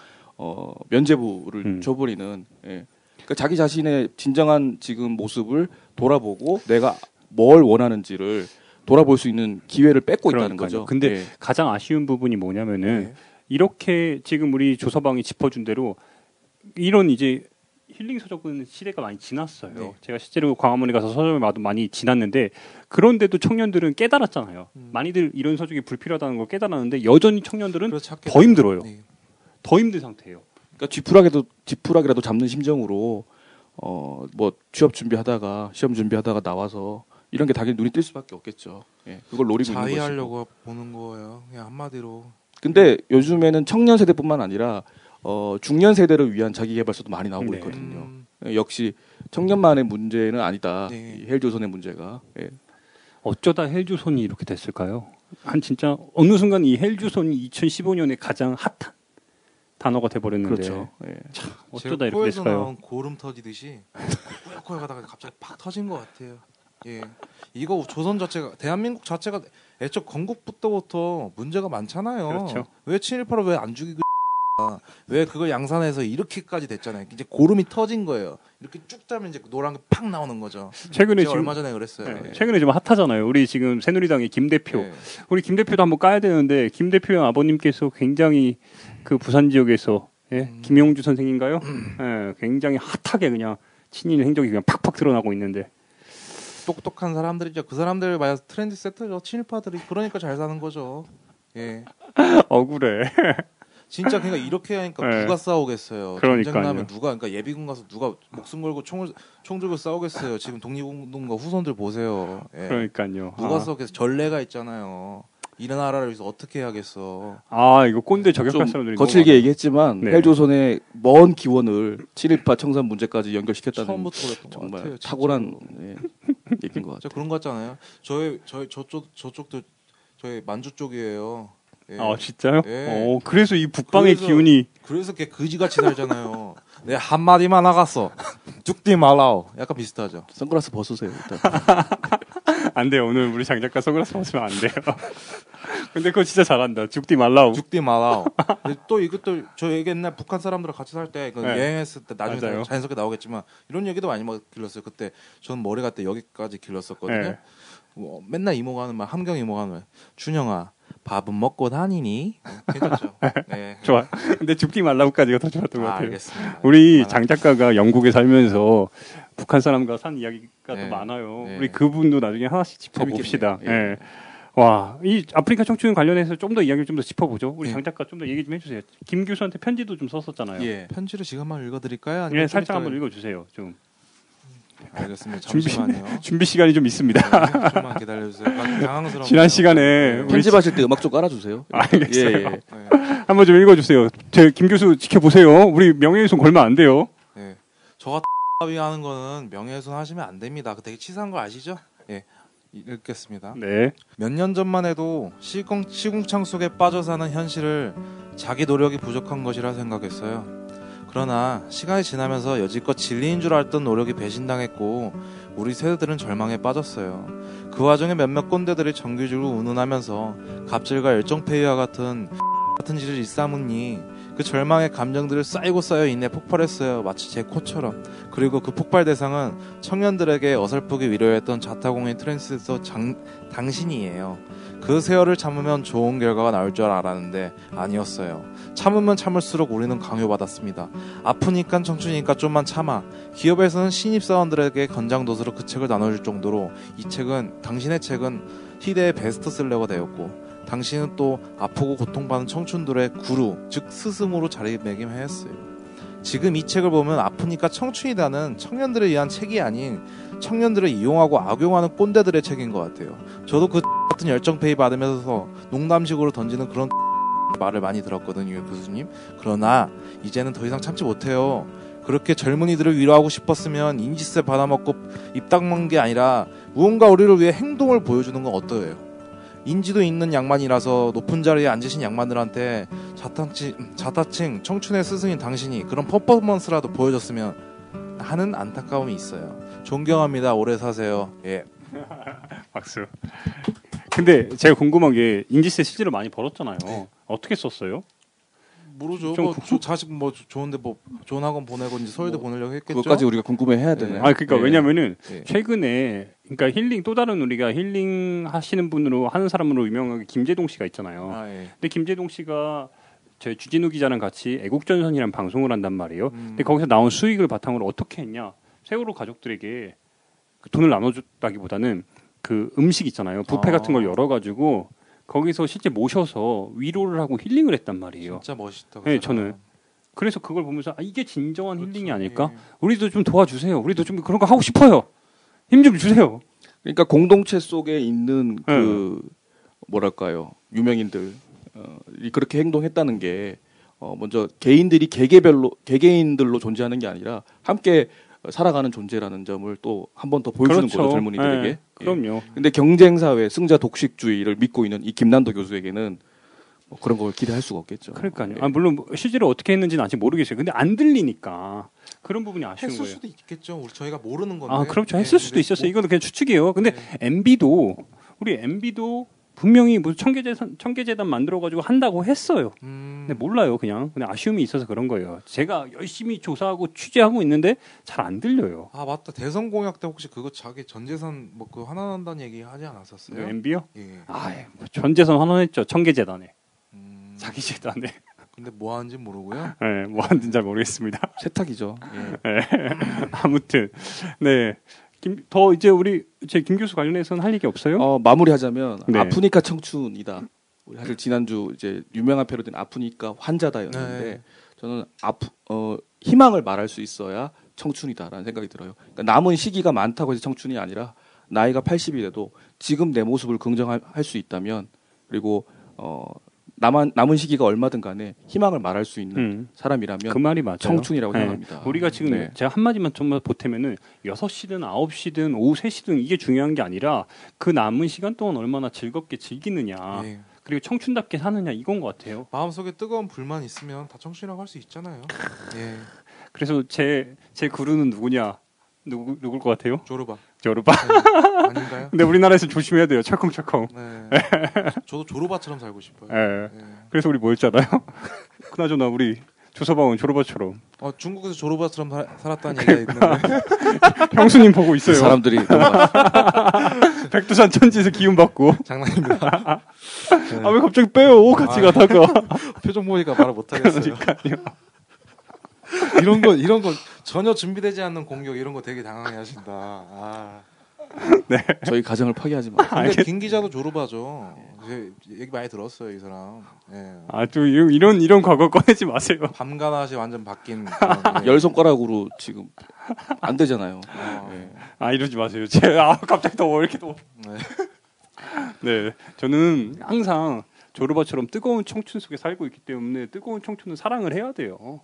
면죄부를 줘버리는. 예. 그러니까 자기 자신의 진정한 지금 모습을 돌아보고 내가 뭘 원하는지를 돌아볼 수 있는 기회를 뺏고 있다는 그러니까요. 거죠. 근데 예. 가장 아쉬운 부분이 뭐냐면은 네. 이렇게 지금 우리 조서방이 짚어준 대로 이런 이제 힐링 서적은 시대가 많이 지났어요. 네. 제가 실제로 광화문에 가서 서점을 봐도 많이 지났는데 그런데도 청년들은 깨달았잖아요. 많이들 이런 서적이 불필요하다는 걸 깨달았는데 여전히 청년들은 그래서 찾게 더 돼요. 힘들어요. 네. 더 힘든 상태예요. 그러니까 지푸라기라도 잡는 심정으로 뭐 취업 준비하다가 시험 준비하다가 나와서 이런 게 당연히 눈이 띌 수밖에 없겠죠. 예, 그걸 노리고 있는 것이고. 자위하려고 보는 거예요. 그냥 한마디로. 근데 요즘에는 청년 세대뿐만 아니라 중년 세대를 위한 자기 개발서도 많이 나오고 네. 있거든요. 예, 역시 청년만의 문제는 아니다. 네. 이 헬조선의 문제가. 예. 어쩌다 헬조선이 이렇게 됐을까요? 한 진짜 어느 순간 이 헬조선이 2015년에 가장 핫한 단어가 돼버렸는데 그렇죠. 예. 어쩌다 제가 이렇게 코에서 됐을까요? 나온 고름 터지듯이 꾸역꾸역 하다가 갑자기 팍 터진 것 같아요. 예, 이거 조선 자체가 대한민국 자체가 애초 건국부터부터 문제가 많잖아요. 그렇죠. 왜 친일파를 왜 안 죽이고 왜 그걸 양산해서 이렇게까지 됐잖아요. 이제 고름이 터진 거예요. 이렇게 쭉 짜면 이제 노란 게 팍 나오는 거죠. 최근에 제가 지금 얼마 전에 그랬어요. 네, 예. 최근에 좀 핫하잖아요. 우리 지금 새누리당의 김 대표. 예. 우리 김 대표도 한번 까야 되는데 김 대표의 아버님께서 굉장히 그 부산 지역에서 김용주 선생인가요? 예, 굉장히 핫하게 그냥 친일 행적이 그냥 팍팍 드러나고 있는데 똑똑한 사람들이죠. 그 사람들 말해서 트렌드 세트죠. 친일파들이 그러니까 잘 사는 거죠. 예. 억울해. 진짜 그러니까 이렇게 하니까 네. 누가 싸우겠어요. 그러니까요. 전쟁 나면 누가 그러니까 예비군 가서 누가 목숨 걸고 총 들고 싸우겠어요. 지금 독립운동가 후손들 보세요. 예. 그러니까요. 누가 싸우겠어? 전례가 있잖아요. 이 나라를 위해서 어떻게 해야겠어? 아 이거 꼰대 저격할 좀 사람들이 거칠게 얘기했지만 네. 헬조선의 먼 기원을 친일파 청산 문제까지 연결시켰다는 처음부터 그랬던 것 정말 같아요. 탁월한 얘기인 것 같아요. 진짜 그런 거 같잖아요. 저쪽도 저희 만주 쪽이에요. 예. 아 진짜요? 예. 그래서 이 북방의 그래서- 기운이 그래서 걔 그지같이 살잖아요. 내 한마디만 나갔어. 죽지 말라오. 약간 비슷하죠. 선글라스 벗으세요 일단. 안 돼요. 오늘 우리 장 작가 선글라스 벗으면 안 돼요. 근데 그거 진짜 잘한다. 죽디 말라우. 죽디 말아오. 또 이것도 저 옛날 북한 사람들과 같이 살 때 네. 여행했을 때 나중에 맞아요. 자연스럽게 나오겠지만 이런 얘기도 많이 길렀어요. 그때 저는 머리가 때 여기까지 길렀었거든요. 네. 맨날 이모가 하는 말, 함경 이모가 하는 말. 준영아, 밥은 먹고 다니니? 괜찮죠? 네. 좋아. 근데 죽디 말라우까지가 더 좋았던 것 아, 같아요. 알겠습니다. 우리 장 작가가 영국에 살면서 북한 사람과 산 이야기가 네. 더 많아요. 네. 우리 그분도 나중에 하나씩 짚어봅시다. 재밌겠네요. 예. 와, 이 아프리카 청춘 관련해서 좀 더 이야기를 좀 더 짚어보죠. 우리 예. 장 작가 좀 더 얘기 좀 해주세요. 김 교수한테 편지도 좀 썼었잖아요. 예. 편지를 지금 한번 읽어드릴까요? 아니면 예, 좀 살짝 이따- 한번 읽어주세요. 좀 알겠습니다. 준비- 잠시만요. 준비 시간이 좀 있습니다. 네, 좀만 기다려주세요. 당황스러워. 지난 시간에 우리 편집하실 때 음악 좀 깔아주세요. 알겠어요. 예, 예. 네. 한번 좀 읽어주세요. 제 김 교수 지켜보세요. 우리 명예훼손 걸면 안 돼요. 네. 저가 하는 거는 명예훼손 하시면 안 됩니다. 그 되게 치사한 거 아시죠? 예. 읽겠습니다. 네. 몇 년 전만 해도 시궁창 속에 빠져 사는 현실을 자기 노력이 부족한 것이라 생각했어요. 그러나 시간이 지나면서 여지껏 진리인 줄 알던 노력이 배신당했고 우리 세대들은 절망에 빠졌어요. 그 와중에 몇몇 꼰대들이 정규직으로 운운하면서 갑질과 열정페이와 같은 짓을 일삼으니 그 절망의 감정들을 쌓이고 쌓여 인내 폭발했어요. 마치 제 코처럼. 그리고 그 폭발 대상은 청년들에게 어설프게 위로했던 자타공인 트랜스에서 당신이에요. 그 세월을 참으면 좋은 결과가 나올 줄 알았는데 아니었어요. 참으면 참을수록 우리는 강요받았습니다. 아프니까 청춘이니까 좀만 참아. 기업에서는 신입사원들에게 권장도서로 그 책을 나눠줄 정도로 당신의 책은 희대의 베스트셀러가 되었고 당신은 또 아프고 고통받는 청춘들의 구루, 즉 스승으로 자리매김했어요. 지금 이 책을 보면 아프니까 청춘이다는 청년들에 의한 책이 아닌 청년들을 이용하고 악용하는 꼰대들의 책인 것 같아요. 저도 그 같은 열정페이 받으면서 농담식으로 던지는 그런 말을 많이 들었거든요, 교수님. 그러나 이제는 더 이상 참지 못해요. 그렇게 젊은이들을 위로하고 싶었으면 인지세 받아먹고 입 닦는 게 아니라 무언가 우리를 위해 행동을 보여주는 건 어떠해요? 인지도 있는 양반이라서 높은 자리에 앉으신 양반들한테 자타칭 청춘의 스승인 당신이 그런 퍼포먼스라도 보여줬으면 하는 안타까움이 있어요. 존경합니다. 오래 사세요. 예. 박수. 근데 제가 궁금한 게 인지세 실제로 많이 벌었잖아요. 어떻게 썼어요? 모르죠. 좀 자식 좋은데 좋은 학원 보내고 이제 서울대 보내려고 했겠죠. 그것까지 우리가 궁금해해야 되네. 아, 그러니까 예. 왜냐면은 예. 최근에 그러니까 또 다른 우리가 힐링 하시는 분으로 하는 사람으로 유명한 김재동 씨가 있잖아요. 아, 예. 근데 김재동 씨가 제 주진우 기자랑 같이 애국전선이라는 방송을 한단 말이에요. 근데 거기서 나온 수익을 바탕으로 어떻게 했냐? 세월호 가족들에게 그 돈을 나눠줬다기보다는 그 음식 있잖아요. 뷔페 같은 걸 열어가지고 거기서 실제 모셔서 위로를 하고 힐링을 했단 말이에요. 진짜 멋있다. 네, 저는 그래서 그걸 보면서 이게 진정한 힐링이 아닐까? 예. 우리도 좀 도와주세요. 우리도 좀 그런 거 하고 싶어요. 힘 좀 주세요. 그러니까 공동체 속에 있는 네. 그 뭐랄까요 유명인들 이 그렇게 행동했다는 게 먼저 개인들이 개개인들로 존재하는 게 아니라 함께 살아가는 존재라는 점을 또 한 번 더 보여주는 거죠 젊은이들에게. 네, 그럼요. 근데 경쟁 사회, 승자 독식주의를 믿고 있는 이 김난도 교수에게는 뭐 그런 걸 기대할 수가 없겠죠. 그러니까요. 예. 물론 실제로 어떻게 했는지는 아직 모르겠어요. 근데 안 들리니까 그런 부분이 아쉬운 했을 거예요. 수도 있겠죠. 저희가 모르는 건데. 아, 그렇죠. 예, 했을 수도 근데 있었어요. 이거는 그냥 추측이에요. 근데 MB도 우리 MB도 분명히 무슨 청계재단 만들어가지고 한다고 했어요. 근데 몰라요, 그냥. 근데 아쉬움이 있어서 그런 거예요. 제가 열심히 조사하고 취재하고 있는데 잘 안 들려요. 아 맞다. 대선 공약 때 혹시 그거 자기 전재산 뭐 그 환원한다는 얘기 하지 않았었어요? MB요? 예. 전재산 환원했죠. 청계재단에, 자기 재단에. 근데 뭐 하는지 모르고요. 네, 뭐 하는지 잘 모르겠습니다. 세탁이죠. 예. 네. 아무튼 네. 더 이제 김 교수 관련해서는 할 얘기 없어요? 마무리하자면 네. 아프니까 청춘이다. 우리 사실 지난주 이제 유명한 패러디는 아프니까 환자다였는데 네. 저는 희망을 말할 수 있어야 청춘이다라는 생각이 들어요. 그러니까 남은 시기가 많다고 해서 청춘이 아니라 나이가 80이 돼도 지금 내 모습을 긍정할 수 있다면 그리고 남은 시기가 얼마든 간에 희망을 말할 수 있는 사람이라면 그 말이 맞아요. 청춘이라고 네. 생각합니다. 우리가 지금 네. 제가 한마디만 좀 보태면은 6시든 9시든 오후 3시든 이게 중요한 게 아니라 그 남은 시간 동안 얼마나 즐겁게 즐기느냐 예. 그리고 청춘답게 사느냐 이건 것 같아요. 마음속에 뜨거운 불만 있으면 다 청춘이라고 할 수 있잖아요. 예. 그래서 제 구루는 누구냐? 누굴 것 같아요? 조르바. 조르바. 아닌가요? 근데 우리나라에서 조심해야 돼요. 철컹철컹. 네. 저도 조르바처럼 살고 싶어요. 예. 네. 그래서 우리 뭐였잖아요. 그나저나 우리 조서방은 조르바처럼. 중국에서 조르바처럼 살았다는 얘기가 있는데 형수님 보고 있어요. 사람들이 백두산 천지에서 기운 받고. 장난입니다. 아 왜 갑자기 빼요? 같이 가다가. 표정 보니까 말을 못 하겠어요. 이런 거 전혀 준비되지 않는 공격 이런 거 되게 당황해 하신다. 아. 저희 가정을 파괴하지 마. 근데 김 기자도 조르바죠. 얘기 많이 들었어요, 이 사람. 예. 또 이런 과거 꺼내지 마세요. 밤가낮이 완전 바뀐 그런, 예. 열 손가락으로 지금 안 되잖아요. 예. 이러지 마세요. 갑자기 더 이렇게 더. 네. 네, 저는 항상 조르바처럼 뜨거운 청춘 속에 살고 있기 때문에 뜨거운 청춘은 사랑을 해야 돼요.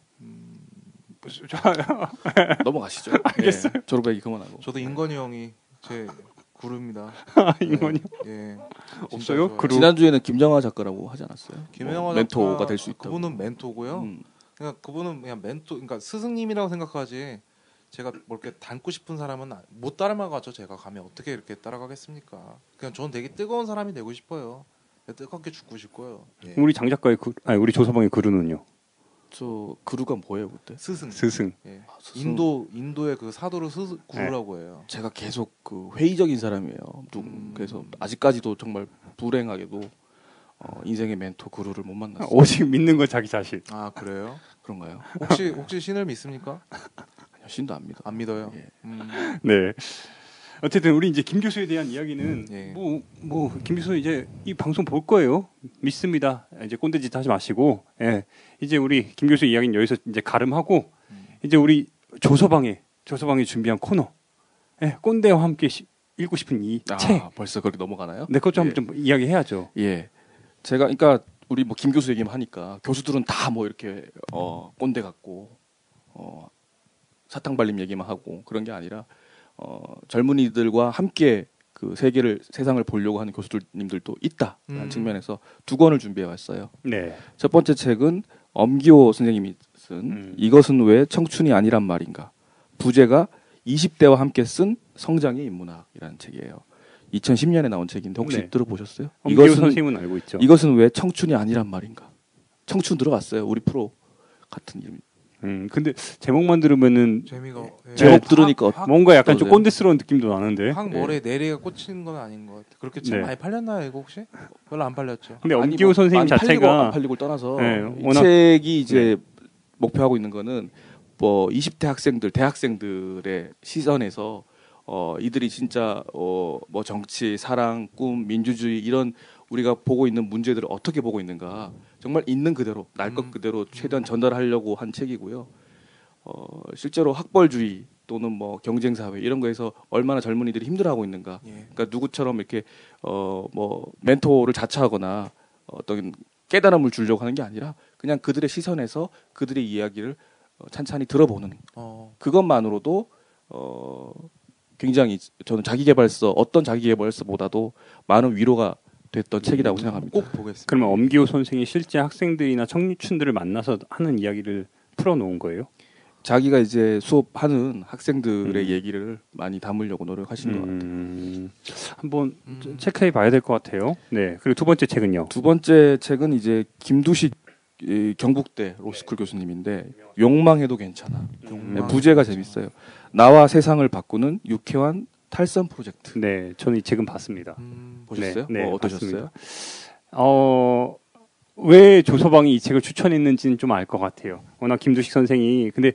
넘어가시죠. 알겠어요. 예. 졸업 얘기 그만하고. 저도 인건이 형이 제 구루입니다. 인건이요? 예. 없어요? 좋아요. 그루? 지난주에는 김정화 작가라고 하지 않았어요? 김영하 멘토가 작가, 될 수 있다고. 그분은 멘토고요. 그러니까 그분은 그냥 멘토, 그러니까 스승님이라고 생각하지. 제가 뭐 이렇게 닮고 싶은 사람은 못 따라가죠. 제가 가면 어떻게 이렇게 따라가겠습니까? 그냥 저는 되게 뜨거운 사람이 되고 싶어요. 뜨겁게 죽고 싶고요. 예. 우리 장 작가의 우리 조서방의 그루는요? 저 그루가 뭐예요 그때? 스승. 스승. 예. 인도의 그 사도를 구루라고 해요. 제가 계속 그 회의적인 사람이에요. 그래서 아직까지도 정말 불행하게도 인생의 멘토 그루를 못 만났어요. 오직 믿는 건 자기 자신. 아 그래요? 그런가요? 혹시 신을 믿습니까? 아니요, 신도 안 믿어. 안 믿어요. 예. 네. 어쨌든 우리 이제 김 교수에 대한 이야기는 예. 김 교수 이제 이 방송 볼 거예요. 믿습니다. 이제 꼰대짓 하지 마시고, 예. 이제 우리 김 교수 이야기는 여기서 이제 가름하고, 이제 우리 조서방이 준비한 코너, 예. 꼰대와 함께 읽고 싶은 이 책. 벌써 거기 넘어가나요? 네, 그것 좀 예. 한번 좀 이야기해야죠. 예. 제가 그러니까 우리 뭐 김 교수 얘기만 하니까 교수들은 다 뭐 이렇게 꼰대 같고 사탕 발림 얘기만 하고 그런 게 아니라 젊은이들과 함께 그 세상을 보려고 하는 교수님들도 있다라는 측면에서 두 권을 준비해 왔어요. 네. 첫 번째 책은 엄기호 선생님이 쓴 이것은 왜 청춘이 아니란 말인가. 부제가 20대와 함께 쓴 성장의 인문학이라는 책이에요. 2010년에 나온 책인데 혹시 네. 들어보셨어요? 엄기호 선생님은 알고 있죠. 이것은 왜 청춘이 아니란 말인가. 청춘 들어갔어요. 우리 프로 같은 이름. 근데 제목만 들으면은 재미가 제목 들으니까 뭔가 약간 좀 어때요? 꼰대스러운 느낌도 나는데. 확 머리에 내리가 꽂히는 건 아닌 것 같아. 그렇게 책 네. 많이 팔렸나요, 이거 혹시? 별로 안 팔렸죠. 근데 아니, 엄기호 뭐 선생님 많이 팔리고 자체가 안 팔리고를 떠나서 네, 이 워낙- 책이 이제 목표하고 있는 거는 뭐 20대 학생들, 대학생들의 시선에서 이들이 진짜 뭐 정치, 사랑, 꿈, 민주주의 이런 우리가 보고 있는 문제들을 어떻게 보고 있는가 정말 있는 그대로 날 것 그대로 최대한 전달하려고 한 책이고요. 실제로 학벌주의 또는 뭐 경쟁 사회 이런 거에서 얼마나 젊은이들이 힘들어하고 있는가. 예. 그러니까 누구처럼 이렇게 뭐 멘토를 자처하거나 어떤 깨달음을 주려고 하는 게 아니라 그냥 그들의 시선에서 그들의 이야기를 찬찬히 들어보는 그것만으로도 굉장히 저는 어떤 자기계발서보다도 많은 위로가 됐던 책이라고 생각합니다. 꼭 보겠습니다. 그러면 엄기호 선생이 실제 학생들이나 청춘들을 만나서 하는 이야기를 풀어놓은 거예요? 자기가 이제 수업하는 학생들의 얘기를 많이 담으려고 노력하신 것 같아요. 한번 체크해 봐야 될 것 같아요. 네. 그리고 두 번째 책은요? 두 번째 책은 이제 김두식 경북대 로스쿨 교수님인데 욕망해도 괜찮아. 네, 부제가 재밌어요. 나와 세상을 바꾸는 유쾌한 탈선 프로젝트. 네, 저는 이 책은 봤습니다. 보셨어요? 네, 어떠셨어요? 봤습니다. 왜 조서방이 이 책을 추천했는지는 좀 알 것 같아요. 워낙 김두식 선생이 근데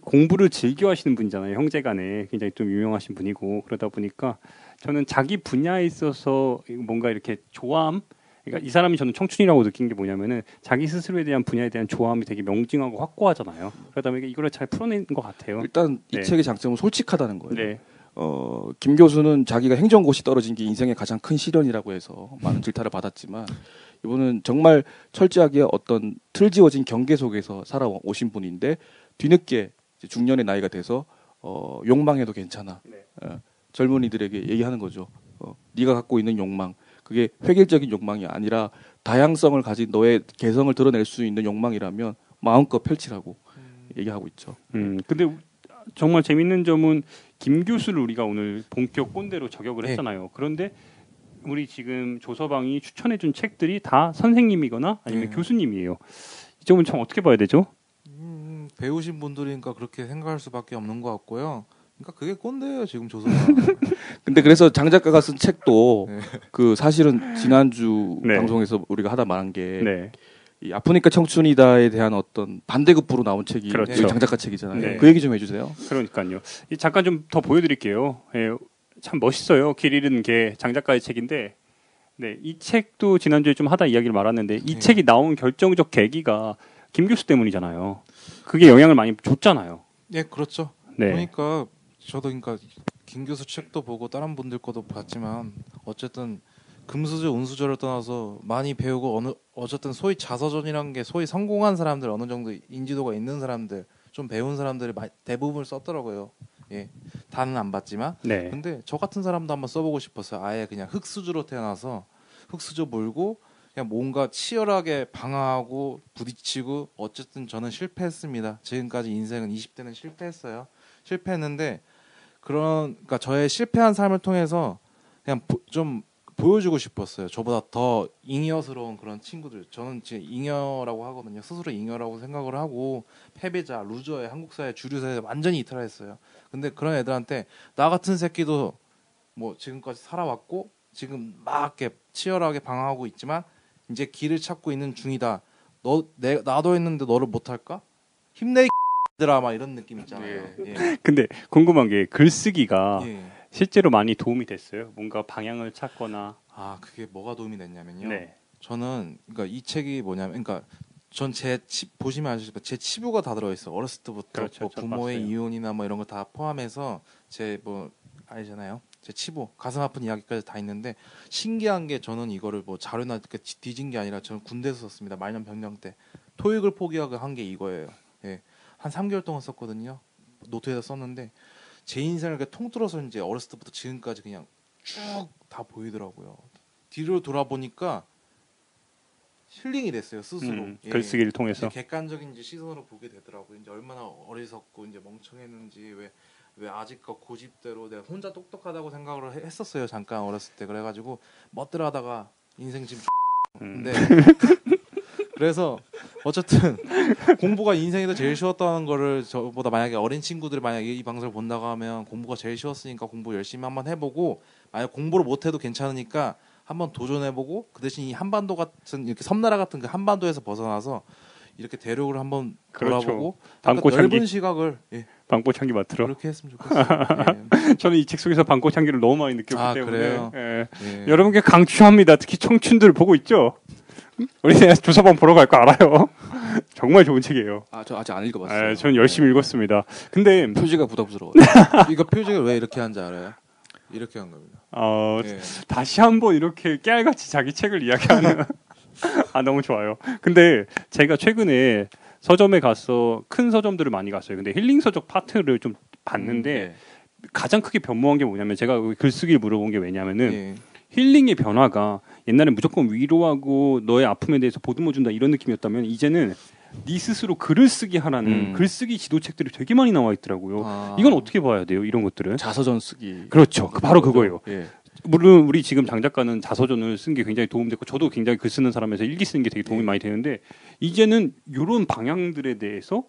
공부를 즐겨 하시는 분이잖아요. 형제간에 굉장히 좀 유명하신 분이고 그러다 보니까 저는 자기 분야에 있어서 뭔가 이렇게 조함, 그러니까 이 사람이 저는 청춘이라고 느낀 게 뭐냐면은 자기 스스로에 대한 분야에 대한 조함이 되게 명징하고 확고하잖아요. 그러다 보니까 이거를 잘 풀어낸 것 같아요. 일단 이 네. 책의 장점은 솔직하다는 거예요. 네, 김 교수는 자기가 행정고시 떨어진 게 인생의 가장 큰 시련이라고 해서 많은 질타를 받았지만 이분은 정말 철저하게 어떤 틀 지어진 경계 속에서 살아오신 분인데 뒤늦게 이제 중년의 나이가 돼서 욕망해도 괜찮아. 젊은이들에게 얘기하는 거죠. 네가 갖고 있는 욕망 그게 획일적인 욕망이 아니라 다양성을 가진 너의 개성을 드러낼 수 있는 욕망이라면 마음껏 펼치라고 얘기하고 있죠. 근데 정말 재밌는 점은 김 교수를 우리가 오늘 본격 꼰대로 저격을 네. 했잖아요. 그런데 우리 지금 조서방이 추천해준 책들이 다 선생님이거나 아니면 네. 교수님이에요. 이 점은 참 어떻게 봐야 되죠? 배우신 분들이니까 그렇게 생각할 수밖에 없는 것 같고요. 그러니까 그게 꼰대예요 지금 조선아. 근데 그래서 장 작가가 쓴 책도 네. 그 사실은 지난주 네. 방송에서 우리가 하다 말한 게 네. 이 아프니까 청춘이다에 대한 어떤 반대급부로 나온 책이 그렇죠. 저희 장 작가 책이잖아요. 네. 그 얘기 좀 해주세요. 그러니까요. 잠깐 좀 더 보여드릴게요. 예, 참 멋있어요. 길 잃은 개 장작가의 책인데, 네, 이 책도 지난주에 좀 하다 이야기를 말았는데 이 네. 책이 나온 결정적 계기가 김 교수 때문이잖아요. 그게 영향을 많이 줬잖아요. 네, 그렇죠. 네, 그러니까 저도 그러니까 김 교수 책도 보고 다른 분들 것도 봤지만 어쨌든 금수저 운수저를 떠나서 많이 배우고 어쨌든 소위 자서전이란 게 소위 성공한 사람들 어느 정도 인지도가 있는 사람들 좀 배운 사람들이 대부분을 썼더라고요. 예, 다는 안 봤지만 네, 근데 저 같은 사람도 한번 써보고 싶었어요. 아예 그냥 흙수저로 태어나서 흙수저 몰고 그냥 뭔가 치열하게 방황하고 부딪히고 어쨌든 저는 실패했습니다. 지금까지 인생은 20대는 실패했어요. 실패했는데 그러니까 저의 실패한 삶을 통해서 그냥 좀 보여주고 싶었어요. 저보다 더 잉여스러운 그런 친구들. 저는 지금 잉여라고 하거든요. 스스로 잉여라고 생각을 하고 패배자, 루저의 한국 사회 주류 사회에 완전히 이탈했어요. 근데 그런 애들한테 나 같은 새끼도 뭐 지금까지 살아왔고 지금 막 이렇게 치열하게 방황하고 있지만 이제 길을 찾고 있는 중이다. 나도 했는데 너를 못할까? 힘내 이 드라마 이런 느낌 있잖아요. 예. 근데 궁금한 게 글쓰기가 예. 실제로 많이 도움이 됐어요. 뭔가 방향을 찾거나. 아 그게 뭐가 도움이 됐냐면요. 네, 저는 그러니까 이 책이 뭐냐면 그러니까 전 보시면 아시겠지만 제 치부가 다 들어 있어. 어렸을 때부터 그렇죠. 뭐 저 부모의 봤어요. 이혼이나 뭐 이런 거 다 포함해서 제 뭐 알잖아요. 제 치부, 가슴 아픈 이야기까지 다 있는데 신기한 게 저는 이거를 뭐 자료나 이렇게 뒤진 게 아니라 저는 군대에서 썼습니다. 말년 병장 때 토익을 포기하고 한 게 이거예요. 예. 한 3개월 동안 썼거든요. 노트에다 썼는데 제 인생을 이렇게 통틀어서 이제 어렸을 때부터 지금까지 그냥 쭉 다 보이더라고요. 뒤로 돌아보니까 힐링이 됐어요 스스로. 예. 글쓰기를 통해서. 이제 객관적인 이제 시선으로 보게 되더라고요. 이제 얼마나 어리석고 이제 멍청했는지 왜 아직껏 고집대로 내가 혼자 똑똑하다고 생각을 했었어요. 잠깐 어렸을 때 그래가지고 멋들하다가 인생 지금 근데 그래서 어쨌든 공부가 인생에서 제일 쉬웠다는 거를 저보다 만약에 어린 친구들이 만약에 이 방송을 본다고 하면 공부가 제일 쉬웠으니까 공부 열심히 한번 해보고 만약 공부를 못해도 괜찮으니까 한번 도전해보고 그 대신 이 한반도 같은 이렇게 섬나라 같은 그 한반도에서 벗어나서 이렇게 대륙을 한번 그렇죠. 돌아보고 방꽃향기. 넓은 시각을 방꽃향기 맡으러. 그렇게 했으면 좋겠어요. 저는 이 책 속에서 방꽃향기를 너무 많이 느꼈기 아, 때문에 그래요? 예. 예. 여러분께 강추합니다. 특히 청춘들 보고 있죠. 우리 조서방 보러 갈 거 알아요. 정말 좋은 책이에요. 아, 저 아직 안 읽어봤어요. 전 열심히 읽었습니다. 근데 표지가 부담스러워요. 이거 표지를 왜 이렇게 한지 알아요? 이렇게 한 겁니다. 예. 다시 한번 이렇게 깨알같이 자기 책을 이야기하는 너무 좋아요. 근데 제가 최근에 서점에 가서 큰 서점들을 많이 갔어요. 근데 힐링 서적 파트를 좀 봤는데 가장 크게 변모한 게 뭐냐면 제가 글쓰기를 물어본 게 왜냐면은 예. 힐링의 변화가 옛날엔 무조건 위로하고 너의 아픔에 대해서 보듬어준다 이런 느낌이었다면 이제는 네 스스로 글을 쓰게 하라는 글쓰기 지도책들이 되게 많이 나와 있더라고요. 아. 이건 어떻게 봐야 돼요? 이런 것들은? 자서전 쓰기. 그렇죠. 바로 그거예요. 예. 물론 우리 지금 장 작가는 자서전을 쓴 게 굉장히 도움됐고 저도 굉장히 글 쓰는 사람에서 일기 쓰는 게 되게 도움이 많이 되는데 이제는 이런 방향에 대해서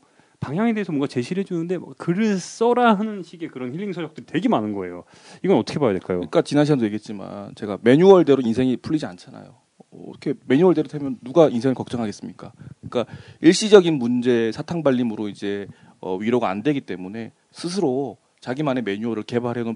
뭔가 제시를 해주는데 뭐 글을 써라 하는 식의 그런 힐링 서적들이 되게 많은 거예요. 이건 어떻게 봐야 될까요? 그러니까 지난 시간도 얘기했지만 제가 매뉴얼대로 인생이 풀리지 않잖아요. 이렇게 매뉴얼대로 되면 누가 인생을 걱정하겠습니까? 그러니까 일시적인 문제 사탕발림으로 이제 위로가 안 되기 때문에 스스로 자기만의 매뉴얼을 개발하는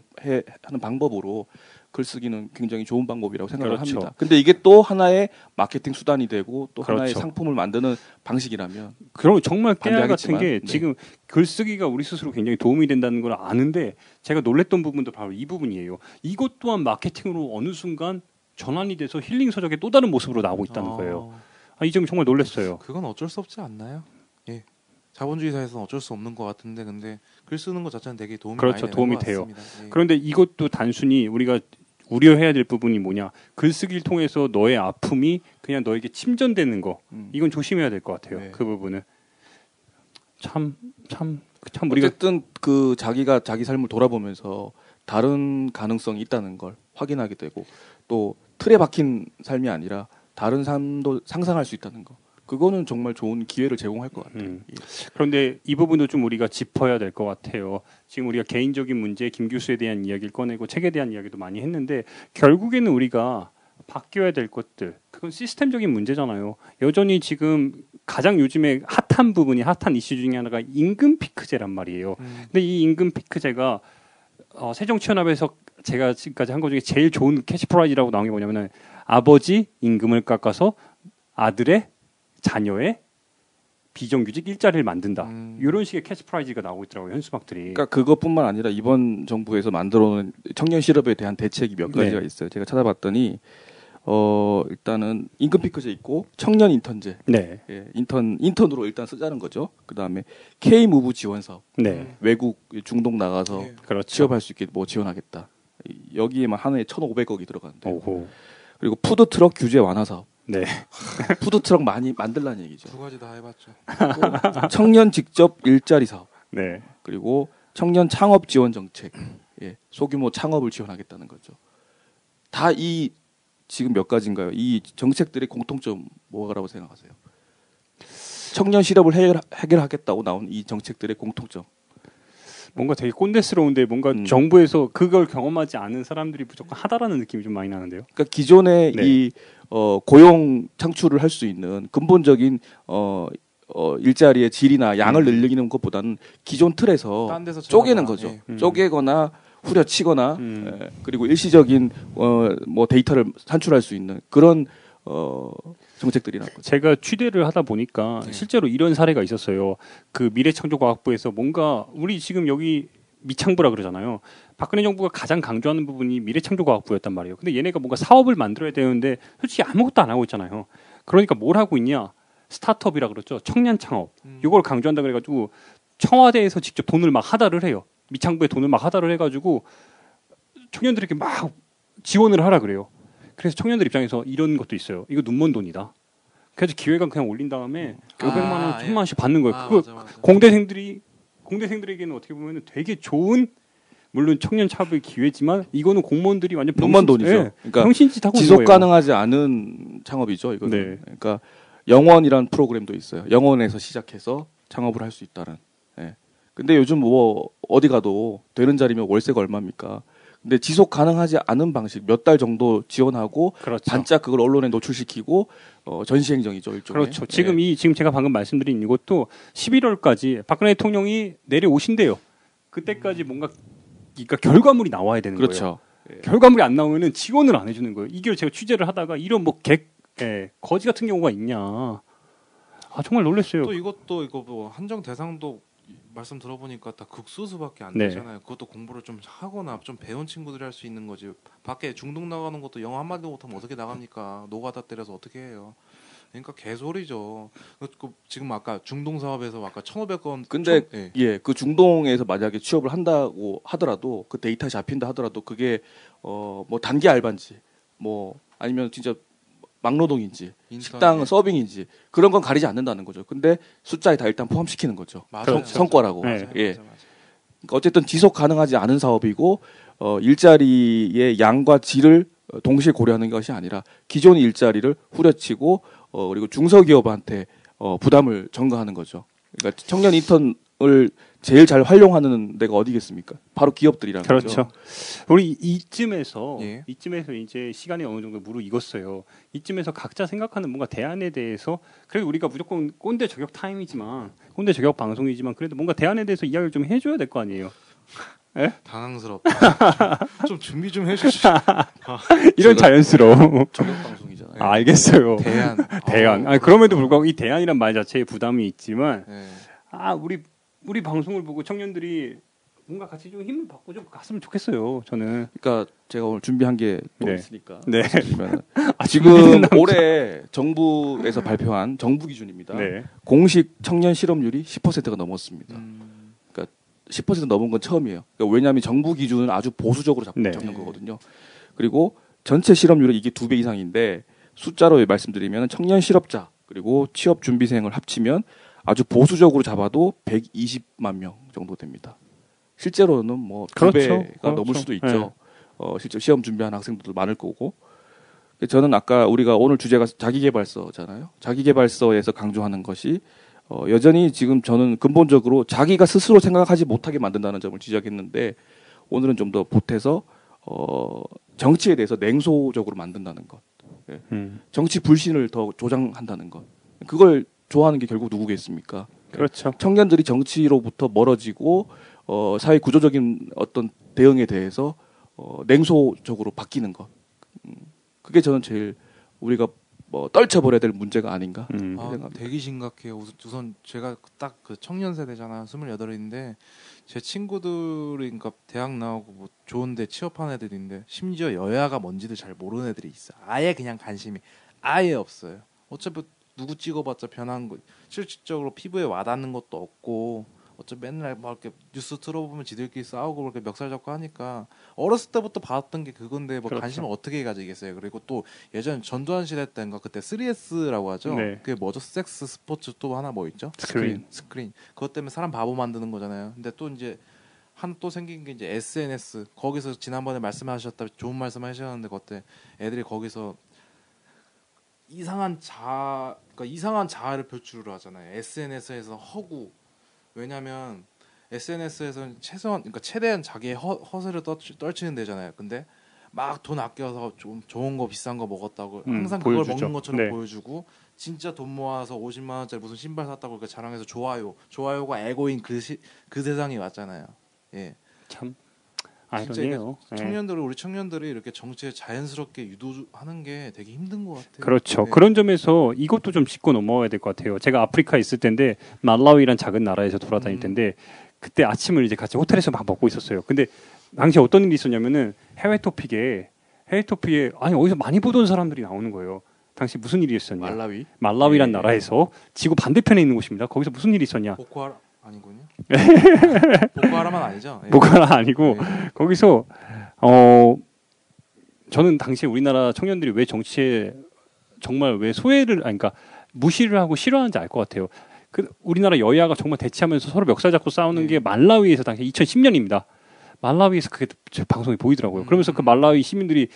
방법으로 글쓰기는 굉장히 좋은 방법이라고 생각을 그렇죠. 합니다. 근데 이게 또 하나의 마케팅 수단이 되고 또 그렇죠. 하나의 상품을 만드는 방식이라면 그럼 정말 깨알 같은 반대하겠지만, 게 네. 지금 글쓰기가 우리 스스로 굉장히 도움이 된다는 걸 아는데 제가 놀랬던 부분도 바로 이 부분이에요. 이것 또한 마케팅으로 어느 순간 전환이 돼서 힐링 서적의 또 다른 모습으로 나오고 있다는 거예요. 이 점이 정말 놀랐어요. 그건 어쩔 수 없지 않나요? 예. 자본주의 사회에서는 어쩔 수 없는 것 같은데 근데 글 쓰는 것 자체는 되게 도움이 그렇죠. 많이 되는 도움이 것 돼요. 같습니다. 예. 그런데 이것도 단순히 우리가 우려해야 될 부분이 뭐냐? 글쓰기를 통해서 너의 아픔이 그냥 너에게 침전되는 거. 이건 조심해야 될 것 같아요. 네. 그 부분은 참 참 우리가 어쨌든 그 자기가 자기 삶을 돌아보면서 다른 가능성이 있다는 걸 확인하게 되고 또 틀에 박힌 삶이 아니라 다른 삶도 상상할 수 있다는 거. 그거는 정말 좋은 기회를 제공할 것 같아요. 예. 그런데 이 부분도 좀 우리가 짚어야 될 것 같아요. 지금 우리가 개인적인 문제, 김 교수에 대한 이야기를 꺼내고 책에 대한 이야기도 많이 했는데 결국에는 우리가 바뀌어야 될 것들, 그건 시스템적인 문제잖아요. 여전히 지금 가장 요즘에 핫한 부분이 핫한 이슈 중에 하나가 임금 피크제란 말이에요. 근데 이 임금 피크제가 새정치연합에서 제가 지금까지 한 것 중에 제일 좋은 캐치프라이즈라고 나온 게 뭐냐면은 아버지 임금을 깎아서 아들의 자녀의 비정규직 일자리를 만든다. 이런 식의 캐치프라이즈가 나오고 있더라고요. 현수막들이. 그러니까 그것뿐만 아니라 이번 정부에서 만들어놓은 청년 실업에 대한 대책이 몇 가지가 네. 있어요. 제가 찾아봤더니 일단은 임금 피크제 있고 청년 인턴제. 네. 예, 인턴으로 일단 쓰자는 거죠. 그다음에 K 무브 지원 사업. 네. 외국 중동 나가서 예. 그렇죠. 취업할 수 있게 뭐 지원하겠다. 여기에만 한 해에 1,500억이 들어가는데. 오호. 그리고 푸드 트럭 규제 완화 사업. 네. 푸드 트럭 많이 만들라는 얘기죠. 두 가지 다 해봤죠. 그리고 청년 직접 일자리 사업. 네. 그리고 청년 창업 지원 정책. 예, 소규모 창업을 지원하겠다는 거죠. 다 이 지금 몇 가지인가요? 이 정책들의 공통점 뭐라고 생각하세요? 청년 실업을 해결하겠다고 나온 이 정책들의 공통점. 뭔가 되게 꼰대스러운데 뭔가 정부에서 그걸 경험하지 않은 사람들이 무조건 하다라는 느낌이 좀 많이 나는데요. 그러니까 기존의 네. 이 고용 창출을 할 수 있는 근본적인 일자리의 질이나 양을 늘리는 것보다는 기존 틀에서 딴 데서 쪼개는 찾아봐. 거죠. 예. 쪼개거나 후려치거나 그리고 일시적인 뭐 데이터를 산출할 수 있는 그런 정책들이라는 거죠. 제가 취재를 하다 보니까 실제로 이런 사례가 있었어요. 그 미래창조과학부에서 뭔가 우리 지금 여기 미창부라 그러잖아요. 박근혜 정부가 가장 강조하는 부분이 미래창조과학부였단 말이에요. 근데 얘네가 뭔가 사업을 만들어야 되는데 솔직히 아무것도 안 하고 있잖아요. 그러니까 뭘 하고 있냐? 스타트업이라 그러죠. 청년 창업. 이걸 강조한다 그래가지고 청와대에서 직접 돈을 막 하달을 해요. 미창부에 돈을 막 하달을 해가지고 청년들에게 막 지원을 하라 그래요. 그래서 청년들 입장에서 이런 것도 있어요. 이거 눈먼 돈이다. 그래서 기획안 그냥 올린 다음에 500만 원, 1000만 원씩 받는 거예요. 그거 맞아, 맞아. 공대생들에게는 어떻게 보면 되게 좋은 물론 청년 창업의 기회지만 이거는 공무원들이 완전 눈먼 돈이죠. 그러니까 병신짓 하고 있는 지속 거예요. 가능하지 않은 창업이죠. 이거는. 네. 그러니까 영원이라는 프로그램도 있어요. 영원에서 시작해서 창업을 할 수 있다는. 예. 근데 요즘 뭐 어디 가도 되는 자리면 월세가 얼마입니까? 근데 지속 가능하지 않은 방식 몇 달 정도 지원하고 그렇죠. 반짝 그걸 언론에 노출시키고 전시행정이죠 일종의. 그렇죠. 지금 제가 방금 말씀드린 이것도 11월까지 박근혜 대통령이 내려오신대요. 그때까지 뭔가 그러니까 결과물이 나와야 되는 거예요. 그렇죠. 결과물이 안 나오면은 지원을 안 해주는 거예요. 이게 제가 취재를 하다가 이런 뭐 거지 같은 경우가 있냐. 아 정말 놀랐어요. 또 이것도 이거 뭐 한정 대상도 말씀 들어보니까 다 극소수밖에 안 네. 되잖아요. 그것도 공부를 좀 하거나 좀 배운 친구들이 할 수 있는 거지. 밖에 중동 나가는 것도 영어 한마디도 못하면 어떻게 나갑니까? 노가다 때려서 어떻게 해요? 그러니까 개소리죠. 지금 아까 중동 사업에서 아까 1,500원. 근데 예. 그 중동에서 만약에 취업을 한다고 하더라도 그 데이터 잡힌다 하더라도 그게 뭐 단기 알바인지 뭐 아니면 진짜 막노동인지 인턴, 식당 예. 서빙인지 그런 건 가리지 않는다는 거죠. 근데 숫자에 다 일단 포함시키는 거죠. 맞아요. 성과라고. 네. 맞아요. 예. 맞아요. 그러니까 어쨌든 지속 가능하지 않은 사업이고 일자리의 양과 질을 동시에 고려하는 것이 아니라 기존 일자리를 후려치고 그리고 중소기업한테 부담을 전가하는 거죠. 그러니까 청년 인턴을 제일 잘 활용하는 데가 어디겠습니까? 바로 기업들이라는 그렇죠. 거죠. 우리 이쯤에서 예. 이제 시간이 어느 정도 무르익었어요. 이쯤에서 각자 생각하는 뭔가 대안에 대해서 그래도 우리가 무조건 꼰대 저격 타임이지만 꼰대 저격 방송이지만 그래도 뭔가 대안에 대해서 이야기를 좀 해줘야 될 거 아니에요. 당황스럽다. 좀 준비 좀 해주시죠. 이런 자연스러워. 저격 방송이잖아요. 알겠어요. 대안. 대안. 아니, 그럼에도 불구하고 이 대안이란 말 자체에 부담이 있지만 예. 우리 방송을 보고 청년들이 뭔가 같이 좀 힘을 받고 좀 갔으면 좋겠어요. 저는. 그러니까 제가 오늘 준비한 게 또 네. 있으니까 네. 말씀드리면 지금 지금 올해 정부에서 발표한 정부 기준입니다. 네. 공식 청년 실업률이 10%가 넘었습니다. 그러니까 10% 넘은 건 처음이에요. 그러니까 왜냐하면 정부 기준은 아주 보수적으로 네. 잡는 거거든요. 그리고 전체 실업률은 이게 2배 이상인데 숫자로 말씀드리면 청년 실업자 그리고 취업 준비생을 합치면 아주 보수적으로 잡아도 120만 명 정도 됩니다. 실제로는 뭐 두 그렇죠. 배가 넘을 그렇죠. 수도 있죠. 실제 시험 준비하는 학생들도 많을 거고. 저는 아까 우리가 오늘 주제가 자기계발서잖아요. 자기계발서에서 강조하는 것이 여전히 지금 저는 근본적으로 자기가 스스로 생각하지 못하게 만든다는 점을 지적했는데 오늘은 좀 더 보태서 정치에 대해서 냉소적으로 만든다는 것. 예. 정치 불신을 더 조장한다는 것. 그걸 좋아하는 게 결국 누구겠습니까? 그렇죠. 청년들이 정치로부터 멀어지고 사회 구조적인 어떤 대응에 대해서 냉소적으로 바뀌는 것. 그게 저는 제일 우리가 뭐 떨쳐버려야 될 문제가 아닌가 생각합니다. 되게 심각해요. 우선 제가 딱 그 청년 세대잖아요. 28인데 제 친구들이 그러니까 대학 나오고 뭐 좋은데 취업한 애들인데 심지어 여야가 뭔지도 잘 모르는 애들이 있어. 아예 그냥 관심이 아예 없어요. 어차피 누구 찍어봤자 변한 거 실질적으로 피부에 와닿는 것도 없고 어차피 맨날 막 이렇게 뉴스 틀어보면 지들끼리 싸우고 그렇게 멱살 잡고 하니까 어렸을 때부터 봤던 게 그건데 뭐 그렇죠. 관심을 어떻게 가지겠어요. 그리고 또 예전 전두환 시대 때인가 그때 3S라고 하죠. 네. 그게 뭐죠? 섹스 스포츠 또 하나 뭐 있죠? 스크린. 그것 때문에 사람 바보 만드는 거잖아요. 근데 또 이제 하나 또 생긴 게 이제 SNS. 거기서 지난번에 말씀하셨다 좋은 말씀하셨는데 그때 애들이 거기서 이상한 자아를 표출을 하잖아요. SNS에서 허구. 왜냐면 SNS에서는 최대한 자기의 허세를 떨치는 데잖아요. 근데 막 돈 아껴서 좀 좋은 거 비싼 거 먹었다고 항상 그걸 보여주죠. 먹는 것처럼 네. 보여주고 진짜 돈 모아서 50만 원짜리 무슨 신발 샀다고 이렇게 자랑해서 좋아요가 에고인 그 세상이 왔잖아요. 예. 참 진짜 아이러니해요. 예. 우리 청년들이 이렇게 정치에 자연스럽게 유도하는 게 되게 힘든 것 같아요. 그렇죠. 네. 그런 점에서 이것도 좀 짚고 넘어가야 될 것 같아요. 제가 아프리카에 있을 때인데 말라위란 작은 나라에서 돌아다닐 텐데 그때 아침을 이제 같이 호텔에서 막 먹고 있었어요. 근데 당시 어떤 일이 있었냐면은 해외 토픽에 아니 어디서 많이 보던 사람들이 나오는 거예요. 당시 무슨 일이 있었냐? 말라위란 예. 나라에서 지구 반대편에 있는 곳입니다. 거기서 무슨 일이 있었냐? 보코하람 아니군요. 보코하람은 아니죠. 예. 뭐가 아니고 예. 거기서 저는 당시 우리나라 청년들이 왜 정치에 정말 왜 그러니까 무시를 하고 싫어하는지 알 것 같아요. 그 우리나라 여야가 정말 대치하면서 서로 멱살 잡고 싸우는 게 말라위에서 당시 2010년입니다. 말라위에서 그게 제 방송이 보이더라고요. 그러면서 그 말라위 시민들이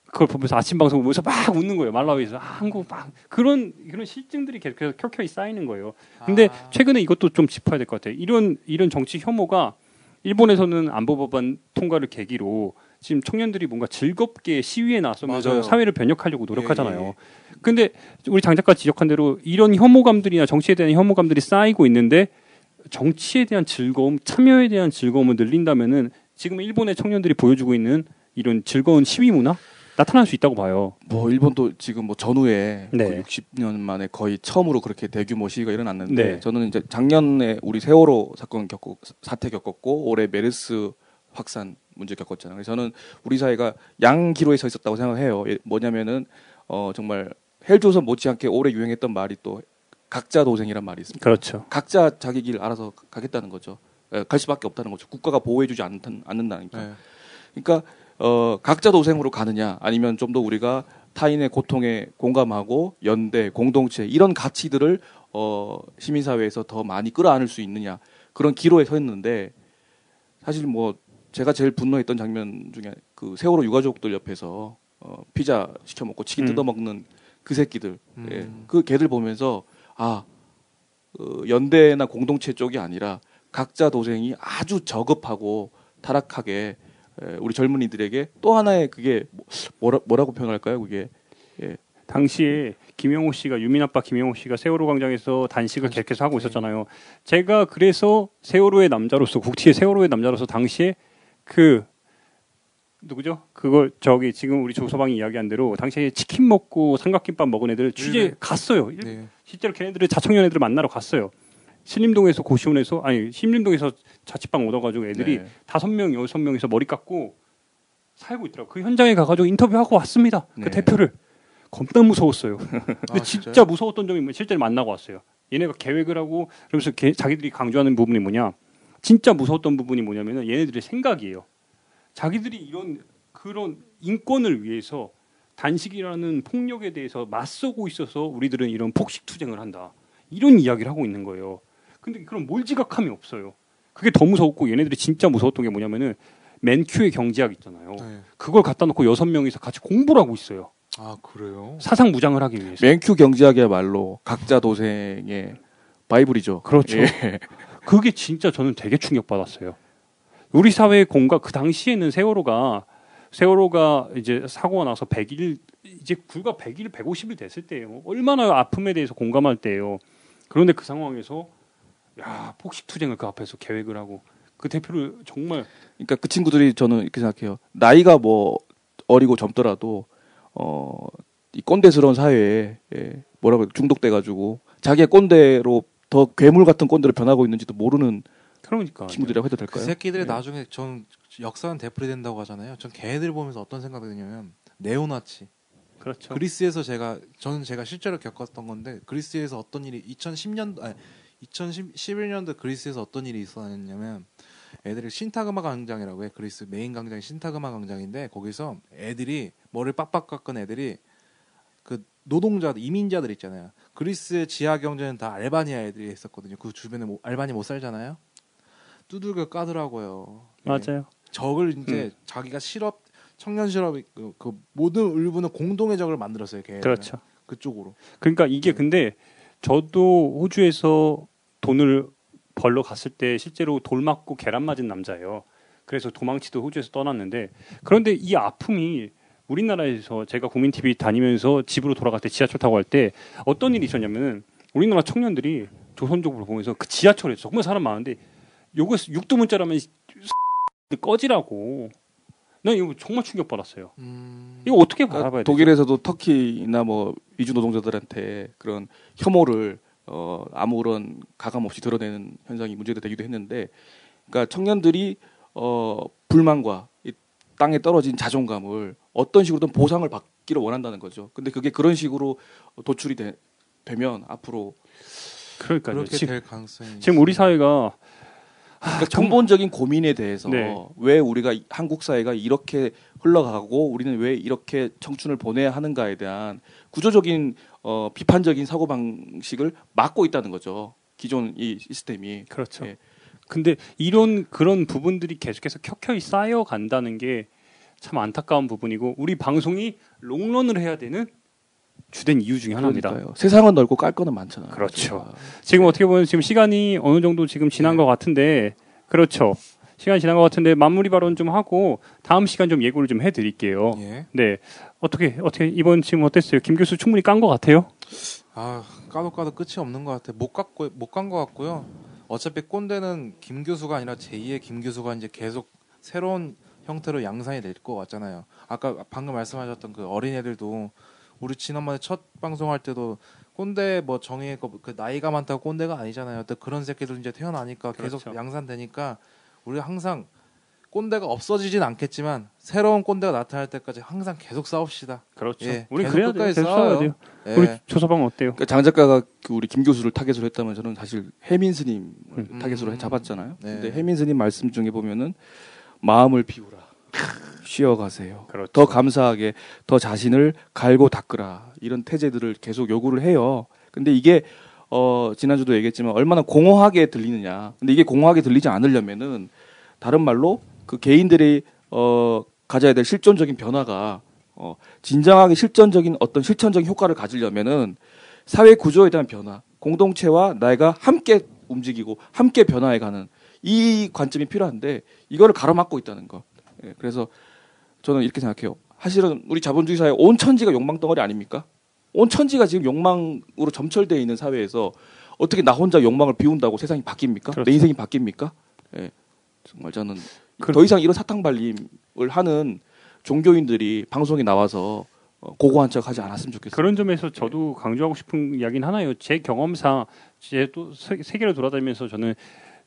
그걸 보면서 아침 방송 보면서 막 웃는 거예요. 말라위에서 한국 막 그런 실증들이 계속 켜켜이 쌓이는 거예요. 근데 최근에 이것도 좀 짚어야 될 것 같아요. 이런 정치 혐오가 일본에서는 안보법안 통과를 계기로 지금 청년들이 뭔가 즐겁게 시위에 나서면서 맞아요. 사회를 변혁하려고 노력하잖아요. 예. 근데 우리 장 작가 지적한 대로 이런 혐오감들이나 정치에 대한 혐오감들이 쌓이고 있는데 정치에 대한 즐거움, 참여에 대한 즐거움을 늘린다면은 지금 일본의 청년들이 보여주고 있는 이런 즐거운 시위 문화 나타날 수 있다고 봐요. 뭐 일본도 지금 뭐 전후에 네. 거의 60년 만에 거의 처음으로 그렇게 대규모 시위가 일어났는데 네. 저는 이제 작년에 우리 세월호 사태 겪었고 올해 메르스 확산 문제 겪었잖아요. 그래서 저는 우리 사회가 양기로에 서 있었다고 생각해요. 뭐냐면은 정말 헬조선 못지않게 오래 유행했던 말이 또 각자 도생이란 말이 있습니다. 그렇죠. 각자 자기 길 알아서 가겠다는 거죠. 갈 수밖에 없다는 거죠. 국가가 보호해주지 않는다니까. 네. 그러니까 각자 도생으로 가느냐 아니면 좀 더 우리가 타인의 고통에 공감하고 연대, 공동체 이런 가치들을 시민사회에서 더 많이 끌어안을 수 있느냐 그런 기로에 서 있는데 사실 뭐 제가 제일 분노했던 장면 중에 그 세월호 유가족들 옆에서 피자 시켜 먹고 치킨 뜯어 먹는 그 새끼들, 예. 그 걔들 보면서 연대나 공동체 쪽이 아니라 각자 도생이 아주 저급하고 타락하게 우리 젊은이들에게 또 하나의 그게 뭐라고 표현할까요? 그게 당시에 김영호 씨가 유민 아빠 김영호 씨가 세월호 광장에서 단식을 계속해서 하고 있었잖아요. 제가 그래서 세월호의 남자로서 국티의 세월호의 남자로서 당시에 그 누구죠? 그걸 지금 우리 조서방이 이야기한 대로 당시에 치킨 먹고 삼각김밥 먹은 애들 취재 네. 갔어요. 네. 실제로 걔네들을 자청년애들을 만나러 갔어요. 신림동에서 신림동에서 자취방 얻어가지고 애들이 네. 5명, 6명이서 머리 깎고 살고 있더라고. 그 현장에 가가지고 인터뷰하고 왔습니다. 네. 그 대표를. 겁나 무서웠어요. 근데 진짜 진짜요? 무서웠던 점이 실제로 만나고 왔어요. 얘네가 계획을 하고 그러면서 자기들이 강조하는 부분이 뭐냐. 진짜 무서웠던 부분이 뭐냐면은 얘네들의 생각이에요. 자기들이 그런 인권을 위해서 단식이라는 폭력에 대해서 맞서고 있어서 우리들은 이런 폭식 투쟁을 한다. 이런 이야기를 하고 있는 거예요. 근데 그런 몰지각함이 없어요. 그게 더 무서웠고 얘네들이 진짜 무서웠던 게 뭐냐면은 맨큐의 경제학 있잖아요. 네. 그걸 갖다 놓고 6명이서 같이 공부를 하고 있어요. 아 그래요? 사상 무장을 하기 위해서. 맨큐 경제학이야말로 각자 도생의 바이블이죠. 그렇죠. 예. 그게 진짜 저는 되게 충격받았어요. 우리 사회의 공과 그 당시에는 세월호가 이제 사고가 나서 100일 이제 불과 100일 150일 됐을 때예요. 얼마나 아픔에 대해서 공감할 때예요. 그런데 그 상황에서 야 폭식 투쟁을 그 앞에서 계획을 하고 그 대표를 정말 그러니까 그 친구들이 저는 이렇게 생각해요. 나이가 뭐 어리고 젊더라도 이 꼰대스러운 사회에 뭐라고 중독돼가지고 자기의 꼰대로 더 괴물 같은 꼰대로 변하고 있는지도 모르는 그러니까 친구들이라고 해도 그 될까요? 새끼들이 네. 나중에 전 역사는 되풀이 된다고 하잖아요. 전 걔네들 보면서 어떤 생각이 드냐면 네오나치. 그렇죠. 그리스에서 제가 실제로 겪었던 건데 그리스에서 어떤 일이 2011년도 그리스에서 어떤 일이 있었냐면 애들이 신타그마 광장이라고 해. 그리스 메인 광장이 신타그마 광장인데 거기서 애들이 머리를 빡빡 깎은 애들이 그 노동자들 이민자들 있잖아요. 그리스의 지하 경제는 다 알바니아 애들이 있었거든요. 그 주변에 알바니 못 살잖아요. 두들겨 까더라고요. 예. 맞아요. 적을 이제 자기가 청년 실업 그 모든 을부는 공동의 적을 만들었어요. 걔 그렇죠. 그쪽으로. 그러니까 이게 근데 저도 호주에서 돈을 벌러 갔을 때 실제로 돌 맞고 계란 맞은 남자예요. 그래서 도망치도 호주에서 떠났는데 그런데 이 아픔이 우리나라에서 제가 국민 TV 다니면서 집으로 돌아갈 때 지하철 타고 갈 때 어떤 일이 있었냐면은 우리나라 청년들이 조선족으로 보면서 그 지하철에서 정말 사람 많은데 요거 육두문자라면 꺼지라고. 난 이거 정말 충격받았어요. 이거 어떻게 바라봐야 그러니까 돼? 독일에서도 터키나 뭐 이주 노동자들한테 그런 혐오를 아무런 가감 없이 드러내는 현상이 문제가 되기도 했는데, 그러니까 청년들이 불만과 이 땅에 떨어진 자존감을 어떤 식으로든 보상을 받기를 원한다는 거죠. 근데 그게 그런 식으로 도출이 되면 앞으로 그러니까요. 그렇게 될 가능성이 지금 우리 사회가 그러니까 근본적인 고민에 대해서 네. 왜 우리가 한국 사회가 이렇게 흘러가고 우리는 왜 이렇게 청춘을 보내야 하는가에 대한 구조적인 비판적인 사고 방식을 막고 있다는 거죠. 기존 이 시스템이. 그렇죠. 예. 근데 그런 부분들이 계속해서 켜켜이 쌓여 간다는 게 참 안타까운 부분이고 우리 방송이 롱런을 해야 되는 주된 이유 중에 하나입니다. 그러니까요. 세상은 넓고 깔 거는 많잖아요. 그렇죠. 지금 어떻게 보면 지금 시간이 어느 정도 지금 지난 것 같은데 그렇죠. 시간이 지난 것 같은데 마무리 발언 좀 하고 다음 시간 좀 예고를 좀 해드릴게요. 예. 네. 어떻게 이번 지금 어땠어요? 김 교수 충분히 깐 것 같아요? 아 까도 끝이 없는 것 같아. 못 간 것 같고요. 어차피 꼰대는 김 교수가 아니라 제2의 김 교수가 이제 계속 새로운 형태로 양산이 될 것 같잖아요. 아까 방금 말씀하셨던 그 어린애들도 우리 지난번에 첫 방송할 때도 꼰대 뭐 정의했고 그 나이가 많다고 꼰대가 아니잖아요. 또 그런 새끼들 이제 태어나니까 계속 그렇죠. 양산되니까 우리가 항상 꼰대가 없어지진 않겠지만 새로운 꼰대가 나타날 때까지 항상 계속 싸웁시다. 그렇죠. 예, 우리 계속 그래야 돼요. 끝까지 계속 싸워야 싸워요. 돼요. 예. 우리 조서방 어때요? 그러니까 장 작가가 그 우리 김 교수를 타겟으로 했다면 저는 사실 해민 스님을 타겟으로 잡았잖아요. 네. 근데 해민 스님 말씀 중에 보면은 마음을 비우라. 쉬어가세요. 그렇죠. 더 감사하게 더 자신을 갈고 닦으라. 이런 태제들을 계속 요구를 해요. 근데 이게 지난주도 얘기했지만 얼마나 공허하게 들리느냐. 근데 이게 공허하게 들리지 않으려면은 다른 말로 그 개인들이 가져야 될 실존적인 변화가 진정하게 실전적인 어떤 실천적인 효과를 가지려면은 사회 구조에 대한 변화, 공동체와 내가 함께 움직이고 함께 변화해가는 이 관점이 필요한데 이거를 가로막고 있다는 거. 예, 그래서 저는 이렇게 생각해요. 사실은 우리 자본주의 사회 온 천지가 욕망 덩어리 아닙니까? 온 천지가 지금 욕망으로 점철되어 있는 사회에서 어떻게 나 혼자 욕망을 비운다고 세상이 바뀝니까? 그렇죠. 내 인생이 바뀝니까? 예, 정말 저는 더 이상 이런 사탕 발림을 하는 종교인들이 방송에 나와서 고고한 척 하지 않았으면 좋겠어요. 그런 점에서 저도 강조하고 싶은 이야기는 하나예요. 제 경험상 또 세계를 돌아다니면서 저는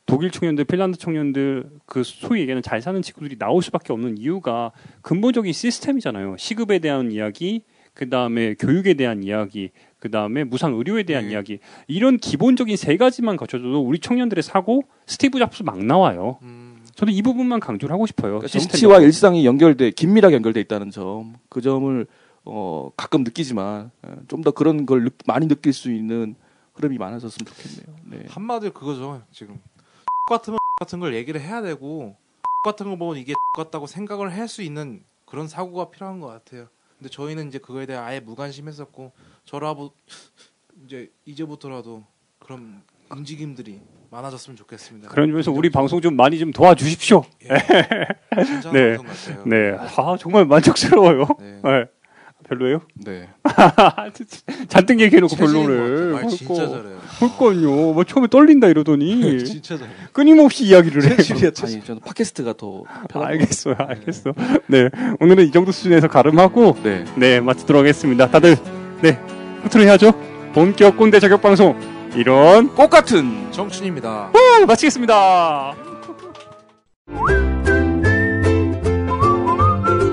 독일 청년들, 핀란드 청년들 그 소위 얘기하는 잘 사는 친구들이 나올 수밖에 없는 이유가 근본적인 시스템이잖아요. 시급에 대한 이야기, 그 다음에 교육에 대한 이야기, 그 다음에 무상 의료에 대한 이야기 이런 기본적인 세 가지만 거쳐줘도 우리 청년들의 사고 스티브 잡스 막 나와요. 저는 이 부분만 강조를 하고 싶어요. 그러니까 정치와 일상이 긴밀하게 연결돼 있다는 점, 그 점을 가끔 느끼지만 좀 더 그런 걸 많이 느낄 수 있는 흐름이 많아졌으면 좋겠네요. 네. 한마디로 그거죠. 지금 같은 걸 얘기를 해야 되고 같은 거 보면 이게 같다고 생각을 할 수 있는 그런 사고가 필요한 것 같아요. 근데 저희는 이제 그거에 대해 아예 무관심했었고 저라고 이제 이제부터라도 그런 움직임들이 많아졌으면 좋겠습니다. 그런 점에서 우리 방송 좀 많이 좀 도와주십시오. 예. 진짜 네. 방송 같아요. 네, 아 정말 만족스러워요. 네. 네. 별로예요? 네. 잔뜩 얘기해놓고 체질인 것 별로를. 같아요. 말 진짜 잘해요. 그러니까요. 뭐 처음에 떨린다 이러더니 진짜 잘해요. 끊임없이 이야기를 해요. 아니 저는 팟캐스트가 더 편한 알겠어요, 알겠어. 네, 오늘은 이 정도 수준에서 가름하고 네. 네 마치도록 하겠습니다. 다들 네 끝으로 해야죠. 본격 꼰대 자격 방송 이런 꽃 같은 정춘입니다. 마치겠습니다.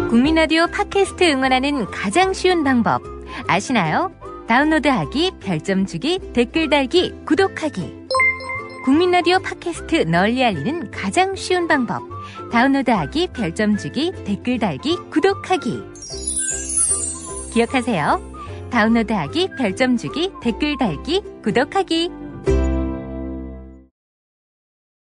국민라디오 팟캐스트 응원하는 가장 쉬운 방법 아시나요? 다운로드하기, 별점 주기, 댓글 달기, 구독하기. 국민라디오 팟캐스트 널리 알리는 가장 쉬운 방법 다운로드하기, 별점 주기, 댓글 달기, 구독하기. 기억하세요. 다운로드하기, 별점 주기, 댓글 달기, 구독하기.